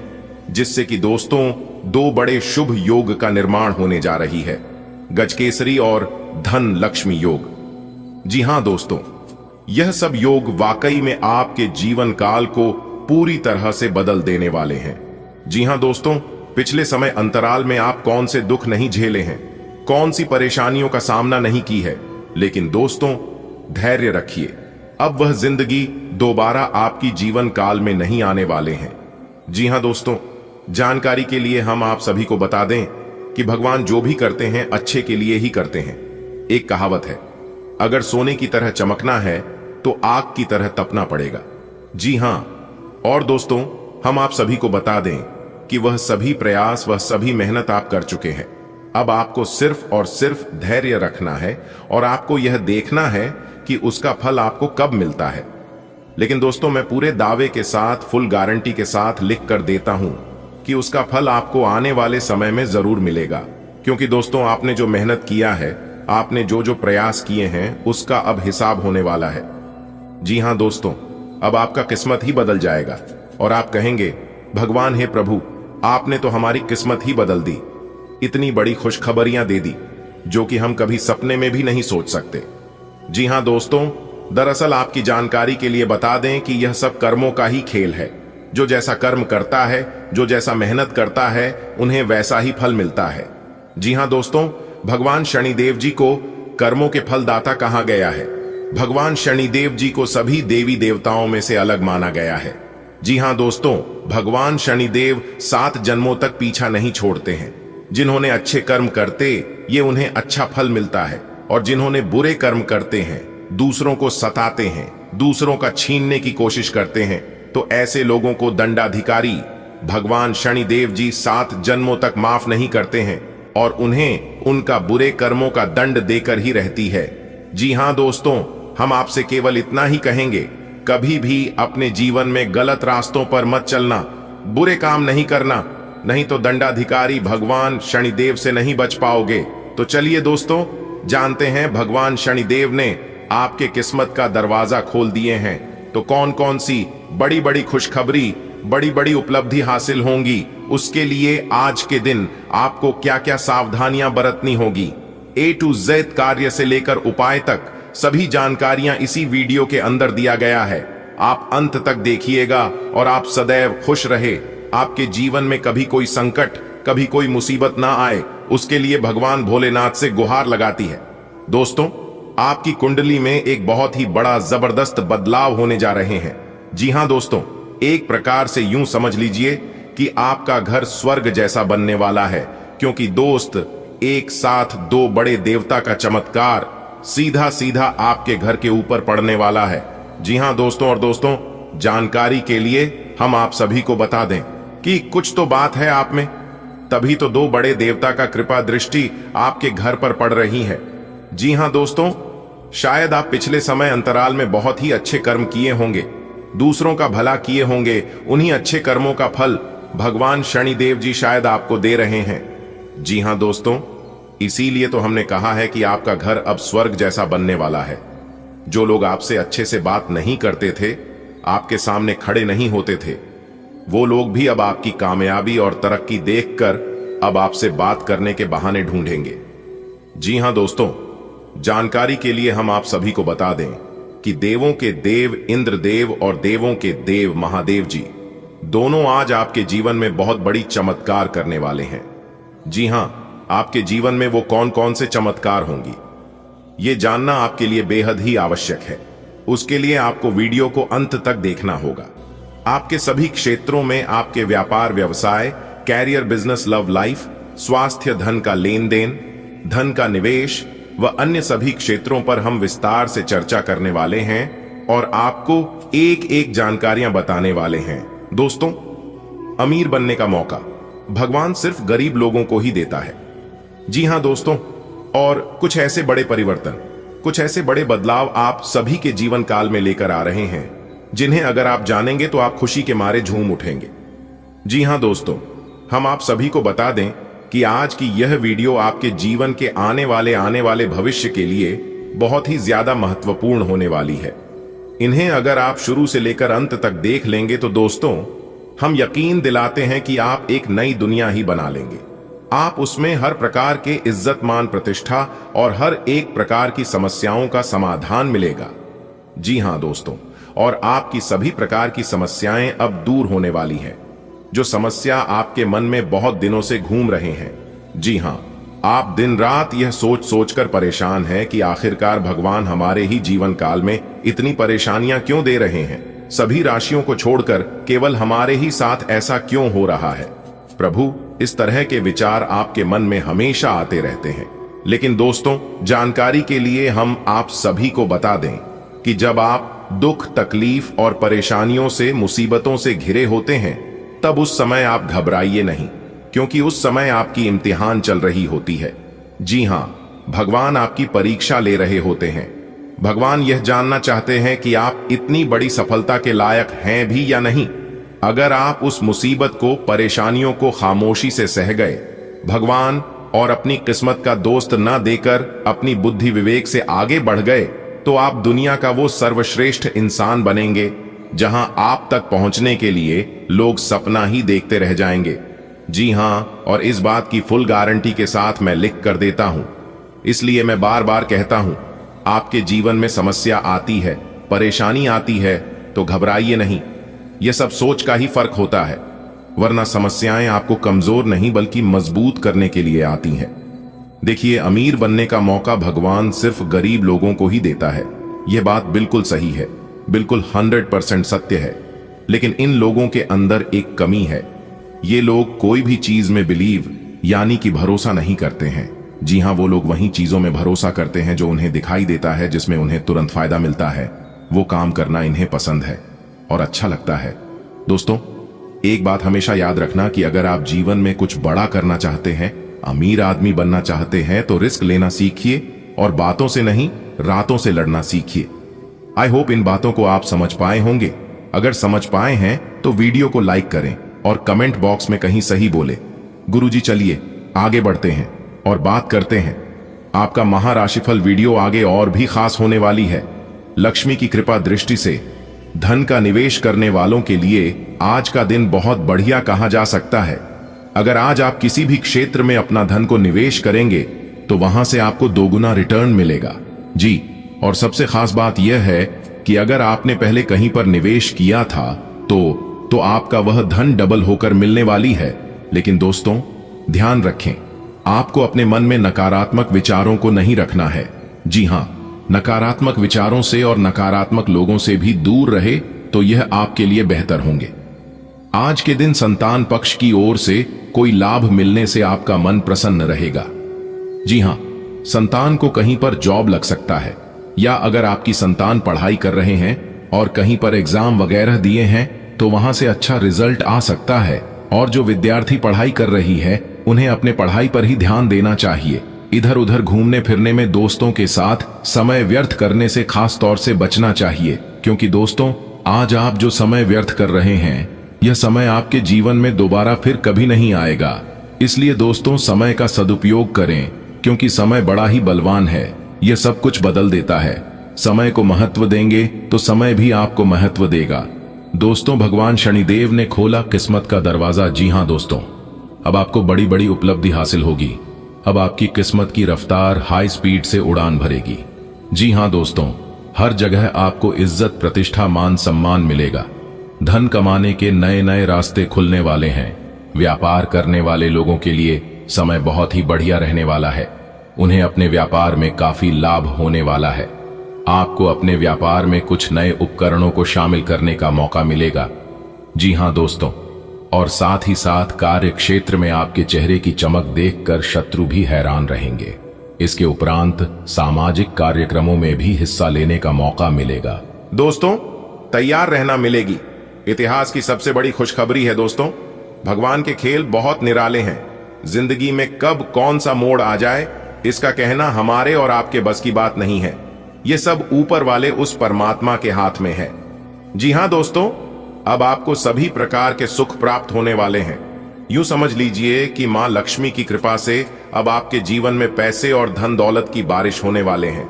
जिससे कि दोस्तों दो बड़े शुभ योग का निर्माण होने जा रही है, गजकेसरी और धन लक्ष्मी योग। जी हां दोस्तों, यह सब योग वाकई में आपके जीवन काल को पूरी तरह से बदल देने वाले हैं। जी हां दोस्तों, पिछले समय अंतराल में आप कौन से दुख नहीं झेले हैं, कौन सी परेशानियों का सामना नहीं की है, लेकिन दोस्तों धैर्य रखिए, अब वह जिंदगी दोबारा आपकी जीवन काल में नहीं आने वाले हैं। जी हां दोस्तों, जानकारी के लिए हम आप सभी को बता दें कि भगवान जो भी करते हैं अच्छे के लिए ही करते हैं। एक कहावत है, अगर सोने की तरह चमकना है तो आग की तरह तपना पड़ेगा। जी हां, और दोस्तों हम आप सभी को बता दें कि वह सभी प्रयास, वह सभी मेहनत आप कर चुके हैं। अब आपको सिर्फ और सिर्फ धैर्य रखना है और आपको यह देखना है कि उसका फल आपको कब मिलता है। लेकिन दोस्तों, मैं पूरे दावे के साथ, फुल गारंटी के साथ लिख कर देता हूं कि उसका फल आपको आने वाले समय में जरूर मिलेगा। क्योंकि दोस्तों, आपने जो मेहनत किया है, आपने जो जो प्रयास किए हैं, उसका अब हिसाब होने वाला है। जी हां दोस्तों, अब आपका किस्मत ही बदल जाएगा और आप कहेंगे, भगवान हे प्रभु, आपने तो हमारी किस्मत ही बदल दी, इतनी बड़ी खुशखबरियां दे दी जो कि हम कभी सपने में भी नहीं सोच सकते। जी हां दोस्तों, दरअसल आपकी जानकारी के लिए बता दें कि यह सब कर्मों का ही खेल है। जो जैसा कर्म करता है, जो जैसा मेहनत करता है, उन्हें वैसा ही फल मिलता है। जी हां दोस्तों, भगवान शनिदेव जी को कर्मों के फलदाता कहा गया है। भगवान शनिदेव जी को सभी देवी देवताओं में से अलग माना गया है। जी हां दोस्तों, भगवान शनिदेव 7 जन्मों तक पीछा नहीं छोड़ते हैं। जिन्होंने अच्छे कर्म करते, ये उन्हें अच्छा फल मिलता है, और जिन्होंने बुरे कर्म करते हैं, दूसरों को सताते हैं, दूसरों का छीनने की कोशिश करते हैं, तो ऐसे लोगों को दंडाधिकारी भगवान शनिदेव जी 7 जन्मों तक माफ नहीं करते हैं और उन्हें उनका बुरे कर्मों का दंड देकर ही रहती है। जी हां दोस्तों, हम आपसे केवल इतना ही कहेंगे, कभी भी अपने जीवन में गलत रास्तों पर मत चलना, बुरे काम नहीं करना, नहीं तो दंडाधिकारी भगवान शनिदेव से नहीं बच पाओगे। तो चलिए दोस्तों, जानते हैं भगवान शनिदेव ने आपके किस्मत का दरवाजा खोल दिए हैं, तो कौन कौन सी बड़ी बड़ी खुशखबरी, बड़ी बड़ी उपलब्धि हासिल होंगी, उसके लिए आज के दिन आपको क्या क्या सावधानियां बरतनी होगी, A to Z कार्य से लेकर उपाय तक सभी जानकारियां इसी वीडियो के अंदर दिया गया है। आप अंत तक देखिएगा और आप सदैव खुश रहे, आपके जीवन में कभी कोई संकट, कभी कोई मुसीबत ना आए, उसके लिए भगवान भोलेनाथ से गुहार लगाती है। दोस्तों, आपकी कुंडली में एक बहुत ही बड़ा जबरदस्त बदलाव होने जा रहे हैं। जी हां दोस्तों, एक प्रकार से यूं समझ लीजिए कि आपका घर स्वर्ग जैसा बनने वाला है, क्योंकि दोस्त एक साथ 2 बड़े देवता का चमत्कार सीधा सीधा आपके घर के ऊपर पड़ने वाला है। जी हां दोस्तों, और दोस्तों जानकारी के लिए हम आप सभी को बता दें कि कुछ तो बात है आप में, तभी तो दो बड़े देवता का कृपा दृष्टि आपके घर पर पड़ रही है। जी हां दोस्तों, शायद आप पिछले समय अंतराल में बहुत ही अच्छे कर्म किए होंगे, दूसरों का भला किए होंगे। उन्हीं अच्छे कर्मों का फल भगवान शनिदेव जी शायद आपको दे रहे हैं। जी हां दोस्तों, इसीलिए तो हमने कहा है कि आपका घर अब स्वर्ग जैसा बनने वाला है। जो लोग आपसे अच्छे से बात नहीं करते थे, आपके सामने खड़े नहीं होते थे, वो लोग भी अब आपकी कामयाबी और तरक्की देखकर अब आपसे बात करने के बहाने ढूंढेंगे। जी हां दोस्तों, जानकारी के लिए हम आप सभी को बता दें कि देवों के देव इंद्रदेव और देवों के देव महादेव जी दोनों आज आपके जीवन में बहुत बड़ी चमत्कार करने वाले हैं। जी हां, आपके जीवन में वो कौन कौन से चमत्कार होंगी, ये जानना आपके लिए बेहद ही आवश्यक है। उसके लिए आपको वीडियो को अंत तक देखना होगा। आपके सभी क्षेत्रों में, आपके व्यापार व्यवसाय, कैरियर, बिजनेस, लव लाइफ, स्वास्थ्य, धन का लेन देन, धन का निवेश व अन्य सभी क्षेत्रों पर हम विस्तार से चर्चा करने वाले हैं और आपको एक एक जानकारियां बताने वाले हैं। दोस्तों, अमीर बनने का मौका भगवान सिर्फ गरीब लोगों को ही देता है। जी हां दोस्तों, और कुछ ऐसे बड़े परिवर्तन, कुछ ऐसे बड़े बदलाव आप सभी के जीवन काल में लेकर आ रहे हैं जिन्हें अगर आप जानेंगे तो आप खुशी के मारे झूम उठेंगे। जी हां दोस्तों, हम आप सभी को बता दें कि आज की यह वीडियो आपके जीवन के आने वाले भविष्य के लिए बहुत ही ज्यादा महत्वपूर्ण होने वाली है। इन्हें अगर आप शुरू से लेकर अंत तक देख लेंगे तो दोस्तों, हम यकीन दिलाते हैं कि आप एक नई दुनिया ही बना लेंगे। आप उसमें हर प्रकार के इज्जत मान प्रतिष्ठा और हर एक प्रकार की समस्याओं का समाधान मिलेगा। जी हां दोस्तों, और आपकी सभी प्रकार की समस्याएं अब दूर होने वाली हैं, जो समस्या आपके मन में बहुत दिनों से घूम रहे हैं। जी हां, आप दिन रात यह सोच सोचकर परेशान हैं कि आखिरकार भगवान हमारे ही जीवन काल में इतनी परेशानियां क्यों दे रहे हैं, सभी राशियों को छोड़कर केवल हमारे ही साथ ऐसा क्यों हो रहा है। प्रभु, इस तरह के विचार आपके मन में हमेशा आते रहते हैं। लेकिन दोस्तों, जानकारी के लिए हम आप सभी को बता दें कि जब आप दुख, तकलीफ और परेशानियों से, मुसीबतों से घिरे होते हैं, तब उस समय आप घबराइए नहीं, क्योंकि उस समय आपकी इम्तिहान चल रही होती है। जी हां, भगवान आपकी परीक्षा ले रहे होते हैं। भगवान यह जानना चाहते हैं कि आप इतनी बड़ी सफलता के लायक हैं भी या नहीं। अगर आप उस मुसीबत को, परेशानियों को खामोशी से सह गए, भगवान और अपनी किस्मत का दोस्त न देकर अपनी बुद्धि विवेक से आगे बढ़ गए, तो आप दुनिया का वो सर्वश्रेष्ठ इंसान बनेंगे जहां आप तक पहुंचने के लिए लोग सपना ही देखते रह जाएंगे। जी हां, और इस बात की फुल गारंटी के साथ मैं लिख कर देता हूं। इसलिए मैं बार बार कहता हूं, आपके जीवन में समस्या आती है, परेशानी आती है, तो घबराइए नहीं। यह सब सोच का ही फर्क होता है, वरना समस्याएं आपको कमजोर नहीं बल्कि मजबूत करने के लिए आती हैं। देखिए, अमीर बनने का मौका भगवान सिर्फ गरीब लोगों को ही देता है। यह बात बिल्कुल सही है, बिल्कुल 100% सत्य है। लेकिन इन लोगों के अंदर एक कमी है। ये लोग कोई भी चीज में बिलीव यानी कि भरोसा नहीं करते हैं। जी हां, वो लोग वही चीजों में भरोसा करते हैं जो उन्हें दिखाई देता है, जिसमें उन्हें तुरंत फायदा मिलता है। वो काम करना इन्हें पसंद है और अच्छा लगता है। दोस्तों, एक बात हमेशा याद रखना कि अगर आप जीवन में कुछ बड़ा करना चाहते हैं, अमीर आदमी बनना चाहते हैं, तो रिस्क लेना सीखिए और बातों से नहीं, रातों से लड़ना सीखिए। आई होप इन बातों को आप समझ पाए होंगे। अगर समझ पाए हैं तो वीडियो को लाइक करें और कमेंट बॉक्स में कहीं सही बोले। गुरुजी, चलिए आगे बढ़ते हैं और बात करते हैं। आपका महाराशिफल वीडियो आगे और भी खास होने वाली है। लक्ष्मी की कृपा दृष्टि से धन का निवेश करने वालों के लिए आज का दिन बहुत बढ़िया कहा जा सकता है। अगर आज आप किसी भी क्षेत्र में अपना धन को निवेश करेंगे तो वहां से आपको दोगुना रिटर्न मिलेगा। जी, और सबसे खास बात यह है कि अगर आपने पहले कहीं पर निवेश किया था तो आपका वह धन डबल होकर मिलने वाली है। लेकिन दोस्तों, ध्यान रखें, आपको अपने मन में नकारात्मक विचारों को नहीं रखना है। जी हां, नकारात्मक विचारों से और नकारात्मक लोगों से भी दूर रहे तो यह आपके लिए बेहतर होंगे। आज के दिन संतान पक्ष की ओर से कोई लाभ मिलने से आपका मन प्रसन्न रहेगा। जी हां, संतान को कहीं पर जॉब लग सकता है, या अगर आपकी संतान पढ़ाई कर रहे हैं और कहीं पर एग्जाम वगैरह दिए हैं तो वहां से अच्छा रिजल्ट आ सकता है। और जो विद्यार्थी पढ़ाई कर रही है उन्हें अपने पढ़ाई पर ही ध्यान देना चाहिए। इधर उधर घूमने फिरने में दोस्तों के साथ समय व्यर्थ करने से खास तौर से बचना चाहिए, क्योंकि दोस्तों आज आप जो समय व्यर्थ कर रहे हैं यह समय आपके जीवन में दोबारा फिर कभी नहीं आएगा। इसलिए दोस्तों समय का सदुपयोग करें, क्योंकि समय बड़ा ही बलवान है, यह सब कुछ बदल देता है। समय को महत्व देंगे तो समय भी आपको महत्व देगा। दोस्तों भगवान शनिदेव ने खोला किस्मत का दरवाजा। जी हां दोस्तों, अब आपको बड़ी बड़ी उपलब्धि हासिल होगी। अब आपकी किस्मत की रफ्तार हाई स्पीड से उड़ान भरेगी। जी हां दोस्तों, हर जगह आपको इज्जत, प्रतिष्ठा, मान सम्मान मिलेगा। धन कमाने के नए नए रास्ते खुलने वाले हैं। व्यापार करने वाले लोगों के लिए समय बहुत ही बढ़िया रहने वाला है। उन्हें अपने व्यापार में काफी लाभ होने वाला है। आपको अपने व्यापार में कुछ नए उपकरणों को शामिल करने का मौका मिलेगा। जी हां दोस्तों, और साथ ही साथ कार्य क्षेत्र में आपके चेहरे की चमक देखकर शत्रु भी हैरान रहेंगे। इसके उपरांत सामाजिक कार्यक्रमों में भी हिस्सा लेने का मौका मिलेगा। दोस्तों तैयार रहना मिलेगी। इतिहास की सबसे बड़ी खुशखबरी है दोस्तों, भगवान के खेल बहुत निराले हैं। जिंदगी में कब कौन सा मोड़ आ जाए इसका कहना हमारे और आपके बस की बात नहीं है। ये सब ऊपर वाले उस परमात्मा के हाथ में है। जी हां दोस्तों, अब आपको सभी प्रकार के सुख प्राप्त होने वाले हैं। यूं समझ लीजिए कि मां लक्ष्मी की कृपा से अब आपके जीवन में पैसे और धन दौलत की बारिश होने वाले हैं।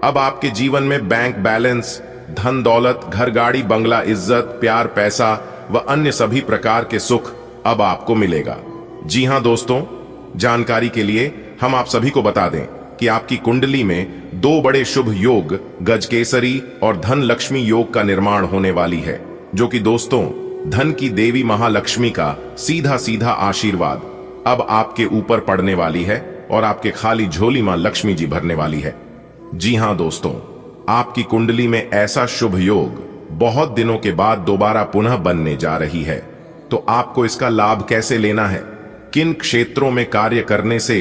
अब आपके जीवन में बैंक बैलेंस, धन दौलत, घर गाड़ी बंगला, इज्जत, प्यार, पैसा व अन्य सभी प्रकार के सुख अब आपको मिलेगा। जी हां दोस्तों, जानकारी के लिए हम आप सभी को बता दें कि आपकी कुंडली में 2 बड़े शुभ योग गजकेसरी और धन लक्ष्मी योग का निर्माण होने वाली है, जो कि दोस्तों धन की देवी महालक्ष्मी का सीधा सीधा आशीर्वाद अब आपके ऊपर पड़ने वाली है और आपके खाली झोली मां लक्ष्मी जी भरने वाली है। जी हां दोस्तों, आपकी कुंडली में ऐसा शुभ योग बहुत दिनों के बाद दोबारा पुनः बनने जा रही है। तो आपको इसका लाभ कैसे लेना है, किन क्षेत्रों में कार्य करने से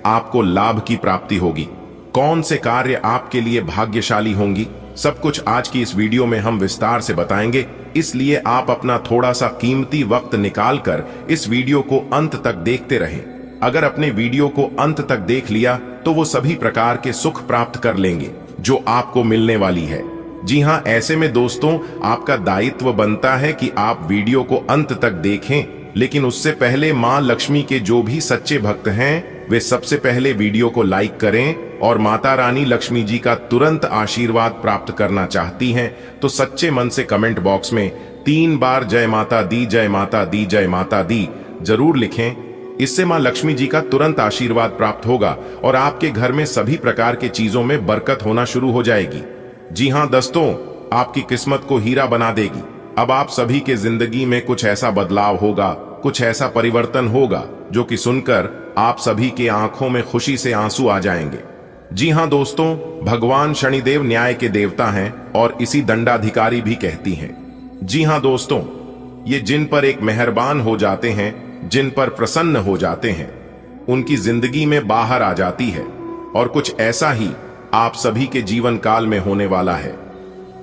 आपको लाभ की प्राप्ति होगी, कौन से कार्य आपके लिए भाग्यशाली होंगी, सब कुछ आज की इस वीडियो में हम विस्तार से बताएंगे। इसलिए आप अपना थोड़ा सा कीमती वक्त निकालकर इस वीडियो को अंत तक देखते रहें। अगर अपने वीडियो को अंत तक देख लिया तो वो सभी प्रकार के सुख प्राप्त कर लेंगे जो आपको मिलने वाली है। जी हां, ऐसे में दोस्तों आपका दायित्व बनता है कि आप वीडियो को अंत तक देखें, लेकिन उससे पहले मां लक्ष्मी के जो भी सच्चे भक्त हैं वे सबसे पहले वीडियो को लाइक करें और माता रानी लक्ष्मी जी का तुरंत आशीर्वाद प्राप्त करना चाहती हैं तो सच्चे मन से कमेंट बॉक्स में 3 बार जय माता दी, जय माता दी, जय माता दी जरूर लिखें। इससे मां लक्ष्मी जी का तुरंत आशीर्वाद प्राप्त होगा और आपके घर में सभी प्रकार के चीजों में बरकत होना शुरू हो जाएगी। जी हां दोस्तों, आपकी किस्मत को हीरा बना देगी। अब आप सभी के जिंदगी में कुछ ऐसा बदलाव होगा, कुछ ऐसा परिवर्तन होगा जो कि सुनकर आप सभी के आंखों में खुशी से आंसू आ जाएंगे। जी हां दोस्तों, भगवान शनिदेव न्याय के देवता हैं और इसी दंडाधिकारी भी कहती हैं। जी हां दोस्तों, ये जिन पर एक मेहरबान हो जाते हैं, जिन पर प्रसन्न हो जाते हैं, उनकी जिंदगी में बाहर आ जाती है और कुछ ऐसा ही आप सभी के जीवन काल में होने वाला है।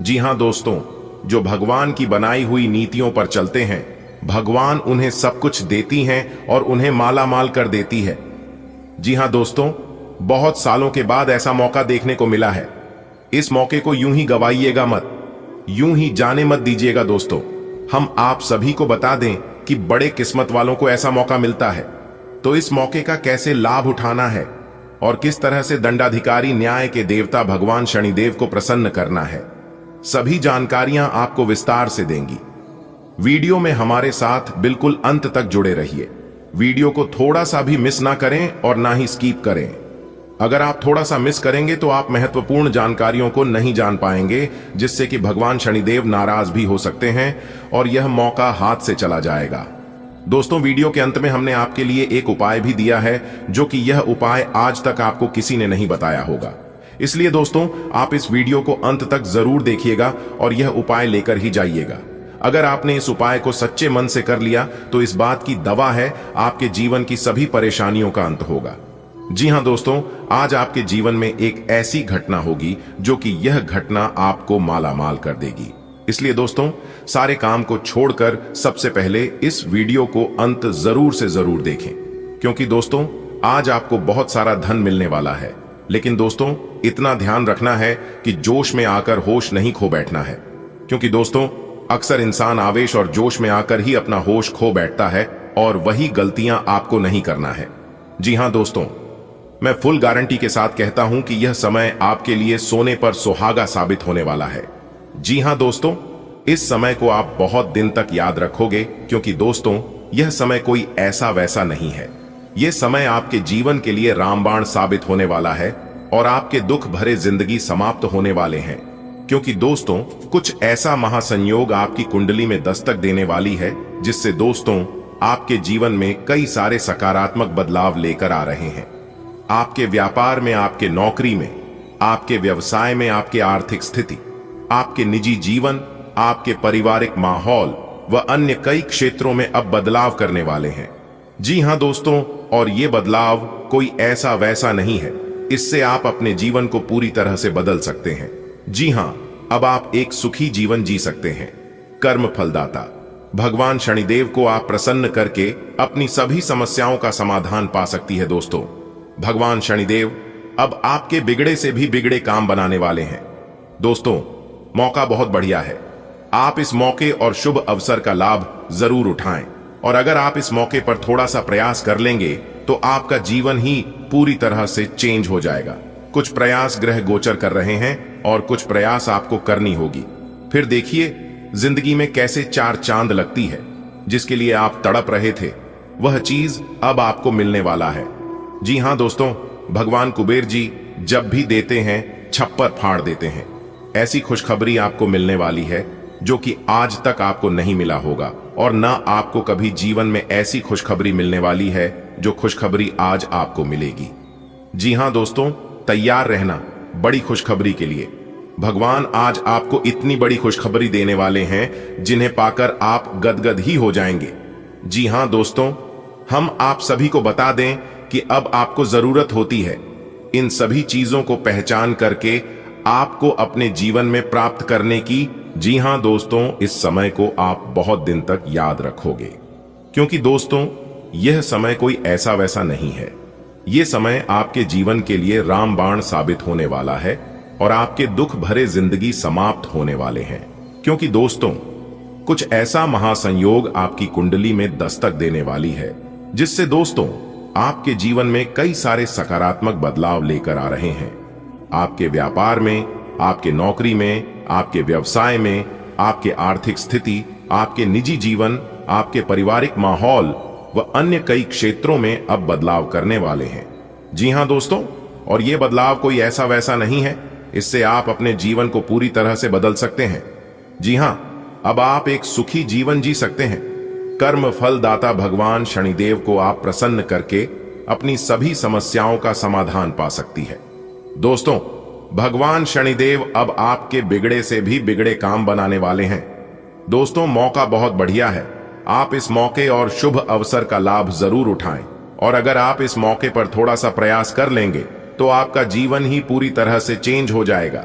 जी हां दोस्तों, जो भगवान की बनाई हुई नीतियों पर चलते हैं, भगवान उन्हें सब कुछ देती हैं और उन्हें माला माल कर देती है। जी हां दोस्तों, बहुत सालों के बाद ऐसा मौका देखने को मिला है। इस मौके को यूं ही गवाइएगा मत, यूं ही जाने मत दीजिएगा दोस्तों। हम आप सभी को बता दें कि बड़े किस्मत वालों को ऐसा मौका मिलता है, तो इस मौके का कैसे लाभ उठाना है और किस तरह से दंडाधिकारी न्याय के देवता भगवान शनिदेव को प्रसन्न करना है, सभी जानकारियां आपको विस्तार से देंगी। वीडियो में हमारे साथ बिल्कुल अंत तक जुड़े रहिए। वीडियो को थोड़ा सा भी मिस ना करें और ना ही स्किप करें। अगर आप थोड़ा सा मिस करेंगे तो आप महत्वपूर्ण जानकारियों को नहीं जान पाएंगे, जिससे कि भगवान शनिदेव नाराज भी हो सकते हैं और यह मौका हाथ से चला जाएगा। दोस्तों, वीडियो के अंत में हमने आपके लिए एक उपाय भी दिया है, जो कि यह उपाय आज तक आपको किसी ने नहीं बताया होगा। इसलिए दोस्तों, आप इस वीडियो को अंत तक जरूर देखिएगा और यह उपाय लेकर ही जाइएगा। अगर आपने इस उपाय को सच्चे मन से कर लिया तो इस बात की दवा है, आपके जीवन की सभी परेशानियों का अंत होगा। जी हां दोस्तों, आज आपके जीवन में एक ऐसी घटना होगी जो कि यह घटना आपको माला माल कर देगी। इसलिए दोस्तों, सारे काम को छोड़कर सबसे पहले इस वीडियो को अंत जरूर से जरूर देखें। क्योंकि दोस्तों आज आपको बहुत सारा धन मिलने वाला है। लेकिन दोस्तों इतना ध्यान रखना है कि जोश में आकर होश नहीं खो बैठना है, क्योंकि दोस्तों अक्सर इंसान आवेश और जोश में आकर ही अपना होश खो बैठता है और वही गलतियां आपको नहीं करना है। जी हां दोस्तों, मैं फुल गारंटी के साथ कहता हूं कि यह समय आपके लिए सोने पर सुहागा साबित होने वाला है। जी हां दोस्तों, इस समय को आप बहुत दिन तक याद रखोगे, क्योंकि दोस्तों यह समय कोई ऐसा वैसा नहीं है। यह समय आपके जीवन के लिए रामबाण साबित होने वाला है और आपके दुख भरे जिंदगी समाप्त होने वाले हैं, क्योंकि दोस्तों कुछ ऐसा महासंयोग आपकी कुंडली में दस्तक देने वाली है जिससे दोस्तों आपके जीवन में कई सारे सकारात्मक बदलाव लेकर आ रहे हैं। आपके व्यापार में, आपके नौकरी में, आपके व्यवसाय में, आपके आर्थिक स्थिति, आपके निजी जीवन, आपके पारिवारिक माहौल व अन्य कई क्षेत्रों में अब बदलाव करने वाले हैं। जी हां दोस्तों, और ये बदलाव कोई ऐसा वैसा नहीं है। इससे आप अपने जीवन को पूरी तरह से बदल सकते हैं। जी हां, अब आप एक सुखी जीवन जी सकते हैं। कर्म फलदाता भगवान शनिदेव को आप प्रसन्न करके अपनी सभी समस्याओं का समाधान पा सकती है। दोस्तों भगवान शनिदेव अब आपके बिगड़े से भी बिगड़े काम बनाने वाले हैं। दोस्तों मौका बहुत बढ़िया है, आप इस मौके और शुभ अवसर का लाभ जरूर उठाएं, और अगर आप इस मौके पर थोड़ा सा प्रयास कर लेंगे तो आपका जीवन ही पूरी तरह से चेंज हो जाएगा। कुछ प्रयास ग्रह गोचर कर रहे हैं और कुछ प्रयास आपको करनी होगी। फिर देखिए जिंदगी में कैसे चार चांद लगती है। जिसके लिए आप तड़प रहे थे वह चीज अब आपको मिलने वाला है। जी हां दोस्तों, भगवान कुबेर जी जब भी देते हैं छप्पर फाड़ देते हैं। ऐसी खुशखबरी आपको मिलने वाली है जो कि आज तक आपको नहीं मिला होगा, और ना आपको कभी जीवन में ऐसी खुशखबरी मिलने वाली है जो खुशखबरी आज आपको मिलेगी। जी हां दोस्तों, तैयार रहना बड़ी खुशखबरी के लिए। भगवान आज आपको इतनी बड़ी खुशखबरी देने वाले हैं जिन्हें पाकर आप गदगद ही हो जाएंगे। जी हां दोस्तों, हम आप सभी को बता दें कि अब आपको जरूरत होती है इन सभी चीजों को पहचान करके आपको अपने जीवन में प्राप्त करने की। जी हां दोस्तों, इस समय को आप बहुत दिन तक याद रखोगे, क्योंकि दोस्तों यह समय कोई ऐसा वैसा नहीं है। यह समय आपके जीवन के लिए रामबाण साबित होने वाला है और आपके दुख भरे जिंदगी समाप्त होने वाले हैं, क्योंकि दोस्तों कुछ ऐसा महासंयोग आपकी कुंडली में दस्तक देने वाली है जिससे दोस्तों आपके जीवन में कई सारे सकारात्मक बदलाव लेकर आ रहे हैं। आपके व्यापार में, आपके नौकरी में, आपके व्यवसाय में, आपके आर्थिक स्थिति, आपके निजी जीवन, आपके पारिवारिक माहौल व अन्य कई क्षेत्रों में अब बदलाव करने वाले हैं। जी हां दोस्तों, और ये बदलाव कोई ऐसा वैसा नहीं है। इससे आप अपने जीवन को पूरी तरह से बदल सकते हैं। जी हां, अब आप एक सुखी जीवन जी सकते हैं। कर्म फल दाता भगवान शनिदेव को आप प्रसन्न करके अपनी सभी समस्याओं का समाधान पा सकती है। दोस्तों भगवान शनिदेव अब आपके बिगड़े से भी बिगड़े काम बनाने वाले हैं। दोस्तों मौका बहुत बढ़िया है, आप इस मौके और शुभ अवसर का लाभ जरूर उठाएं, और अगर आप इस मौके पर थोड़ा सा प्रयास कर लेंगे तो आपका जीवन ही पूरी तरह से चेंज हो जाएगा।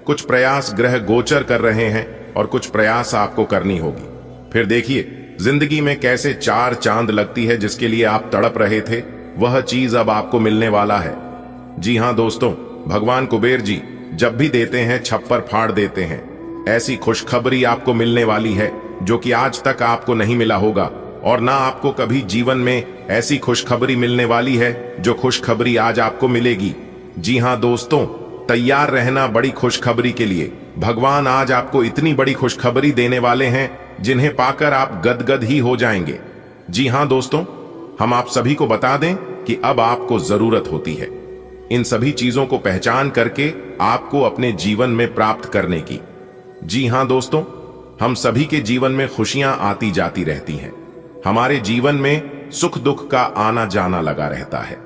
कुछ प्रयास ग्रह गोचर कर रहे हैं और कुछ प्रयास आपको करनी होगी। फिर देखिए जिंदगी में कैसे चार चांद लगती है। जिसके लिए आप तड़प रहे थे वह चीज अब आपको मिलने वाला है। जी हां दोस्तों, भगवान कुबेर जी जब भी देते हैं छप्पर फाड़ देते हैं। ऐसी खुशखबरी आपको मिलने वाली है जो कि आज तक आपको नहीं मिला होगा, और ना आपको कभी जीवन में ऐसी खुशखबरी मिलने वाली है जो खुशखबरी आज आपको मिलेगी। जी हां दोस्तों, तैयार रहना बड़ी खुशखबरी के लिए। भगवान आज आपको इतनी बड़ी खुशखबरी देने वाले हैं जिन्हें पाकर आप गदगद ही हो जाएंगे। जी हां दोस्तों, हम आप सभी को बता दें कि अब आपको जरूरत होती है इन सभी चीजों को पहचान करके आपको अपने जीवन में प्राप्त करने की। जी हां दोस्तों, हम सभी के जीवन में खुशियां आती जाती रहती हैं। हमारे जीवन में सुख दुख का आना जाना लगा रहता है।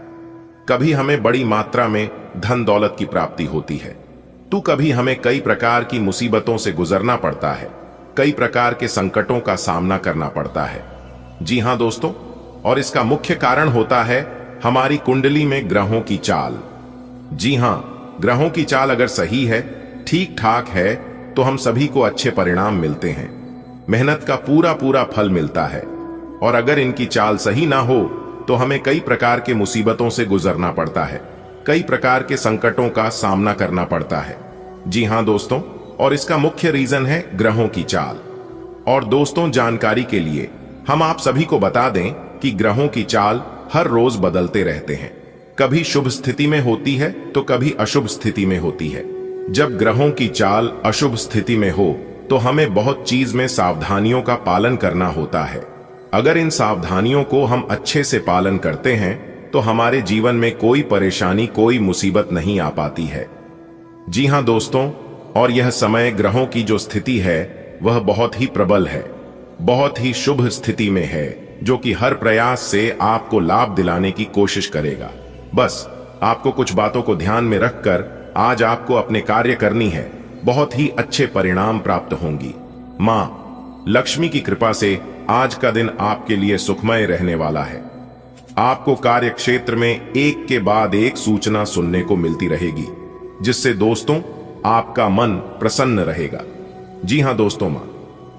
कभी हमें बड़ी मात्रा में धन दौलत की प्राप्ति होती है, तो कभी हमें कई प्रकार की मुसीबतों से गुजरना पड़ता है, कई प्रकार के संकटों का सामना करना पड़ता है। जी हां दोस्तों, और इसका मुख्य कारण होता है हमारी कुंडली में ग्रहों की चाल। जी हां, ग्रहों की चाल अगर सही है, ठीक ठाक है, तो हम सभी को अच्छे परिणाम मिलते हैं, मेहनत का पूरा पूरा फल मिलता है। और अगर इनकी चाल सही ना हो तो हमें कई प्रकार के मुसीबतों से गुजरना पड़ता है, कई प्रकार के संकटों का सामना करना पड़ता है। जी हां दोस्तों, और इसका मुख्य रीजन है ग्रहों की चाल। और दोस्तों, जानकारी के लिए हम आप सभी को बता दें कि ग्रहों की चाल हर रोज बदलते रहते हैं। कभी शुभ स्थिति में होती है तो कभी अशुभ स्थिति में होती है। जब ग्रहों की चाल अशुभ स्थिति में हो तो हमें बहुत चीज में सावधानियों का पालन करना होता है। अगर इन सावधानियों को हम अच्छे से पालन करते हैं तो हमारे जीवन में कोई परेशानी, कोई मुसीबत नहीं आ पाती है। जी हां दोस्तों, और यह समय ग्रहों की जो स्थिति है वह बहुत ही प्रबल है, बहुत ही शुभ स्थिति में है, जो कि हर प्रयास से आपको लाभ दिलाने की कोशिश करेगा। बस आपको कुछ बातों को ध्यान में रखकर आज आपको अपने कार्य करनी है, बहुत ही अच्छे परिणाम प्राप्त होंगी। मां लक्ष्मी की कृपा से आज का दिन आपके लिए सुखमय रहने वाला है। आपको कार्य क्षेत्र में एक के बाद एक सूचना सुनने को मिलती रहेगी, जिससे दोस्तों आपका मन प्रसन्न रहेगा। जी हां दोस्तों, मां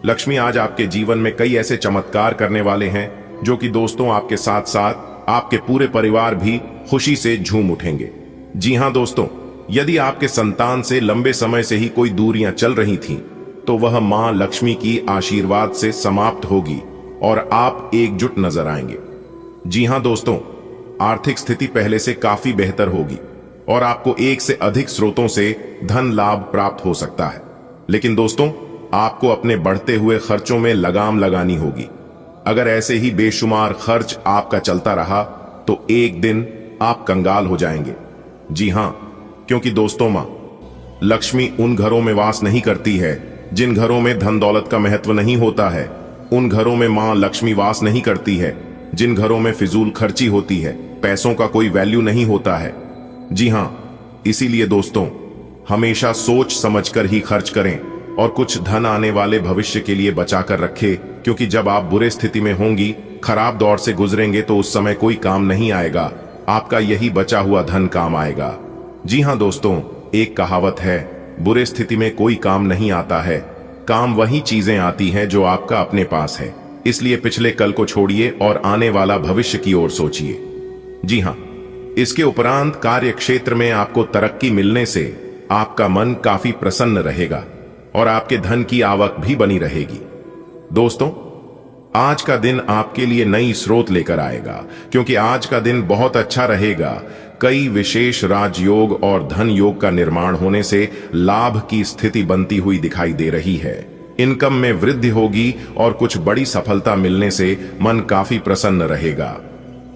लक्ष्मी आज आपके जीवन में कई ऐसे चमत्कार करने वाले हैं जो कि दोस्तों आपके साथ साथ आपके पूरे परिवार भी खुशी से झूम उठेंगे। जी हां दोस्तों, यदि आपके संतान से लंबे समय से ही कोई दूरियां चल रही थीं, तो वह मां लक्ष्मी की आशीर्वाद से समाप्त होगी और आप एकजुट नजर आएंगे। जी हां दोस्तों, आर्थिक स्थिति पहले से काफी बेहतर होगी और आपको एक से अधिक स्रोतों से धन लाभ प्राप्त हो सकता है। लेकिन दोस्तों, आपको अपने बढ़ते हुए खर्चों में लगाम लगानी होगी। अगर ऐसे ही बेशुमार खर्च आपका चलता रहा तो एक दिन आप कंगाल हो जाएंगे। जी हां, क्योंकि दोस्तों मां लक्ष्मी उन घरों में वास नहीं करती है जिन घरों में धन दौलत का महत्व नहीं होता है। उन घरों में मां लक्ष्मी वास नहीं करती है जिन घरों में फिजूल खर्ची होती है, पैसों का कोई वैल्यू नहीं होता है। जी हां, इसीलिए दोस्तों हमेशा सोच समझकर ही खर्च करें और कुछ धन आने वाले भविष्य के लिए बचा कर रखें, क्योंकि जब आप बुरे स्थिति में होंगी, खराब दौर से गुजरेंगे, तो उस समय कोई काम नहीं आएगा, आपका यही बचा हुआ धन काम आएगा। जी हां दोस्तों, एक कहावत है, बुरे स्थिति में कोई काम नहीं आता है, काम वही चीजें आती हैं जो आपका अपने पास है। इसलिए पिछले कल को छोड़िए और आने वाला भविष्य की ओर सोचिए। जी हां, इसके उपरांत कार्य क्षेत्र में आपको तरक्की मिलने से आपका मन काफी प्रसन्न रहेगा और आपके धन की आवक भी बनी रहेगी। दोस्तों, आज का दिन आपके लिए नई स्रोत लेकर आएगा, क्योंकि आज का दिन बहुत अच्छा रहेगा। कई विशेष राजयोग और धन योग का निर्माण होने से लाभ की स्थिति बनती हुई दिखाई दे रही है। इनकम में वृद्धि होगी और कुछ बड़ी सफलता मिलने से मन काफी प्रसन्न रहेगा।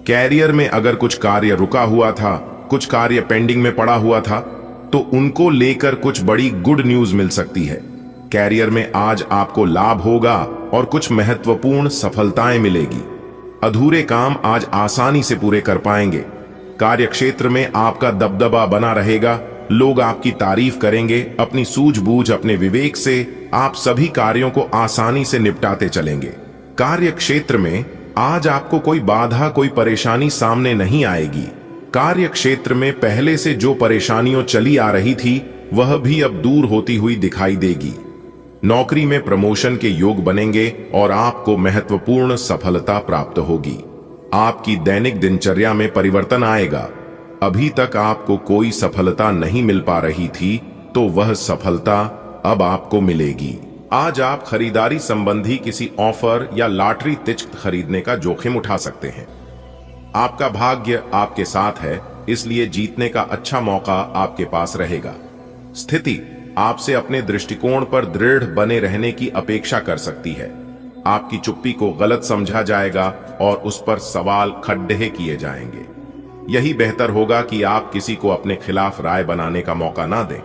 कैरियर में अगर कुछ कार्य रुका हुआ था, कुछ कार्य पेंडिंग में पड़ा हुआ था, तो उनको लेकर कुछ बड़ी गुड न्यूज मिल सकती है। कैरियर में आज आपको लाभ होगा और कुछ महत्वपूर्ण सफलताएं मिलेगी। अधूरे काम आज आसानी से पूरे कर पाएंगे। कार्य क्षेत्र में आपका दबदबा बना रहेगा, लोग आपकी तारीफ करेंगे। अपनी सूझबूझ, अपने विवेक से आप सभी कार्यों को आसानी से निपटाते चलेंगे। कार्य क्षेत्र में आज आपको कोई बाधा, कोई परेशानी सामने नहीं आएगी। कार्य क्षेत्र में पहले से जो परेशानियों चली आ रही थी, वह भी अब दूर होती हुई दिखाई देगी। नौकरी में प्रमोशन के योग बनेंगे और आपको महत्वपूर्ण सफलता प्राप्त होगी। आपकी दैनिक दिनचर्या में परिवर्तन आएगा। अभी तक आपको कोई सफलता नहीं मिल पा रही थी, तो वह सफलता अब आपको मिलेगी। आज आप खरीदारी संबंधी किसी ऑफर या लॉटरी टिकट खरीदने का जोखिम उठा सकते हैं। आपका भाग्य आपके साथ है, इसलिए जीतने का अच्छा मौका आपके पास रहेगा। स्थिति आपसे अपने दृष्टिकोण पर दृढ़ बने रहने की अपेक्षा कर सकती है। आपकी चुप्पी को गलत समझा जाएगा और उस पर सवाल खड्डे किए जाएंगे। यही बेहतर होगा कि आप किसी को अपने खिलाफ राय बनाने का मौका ना दें।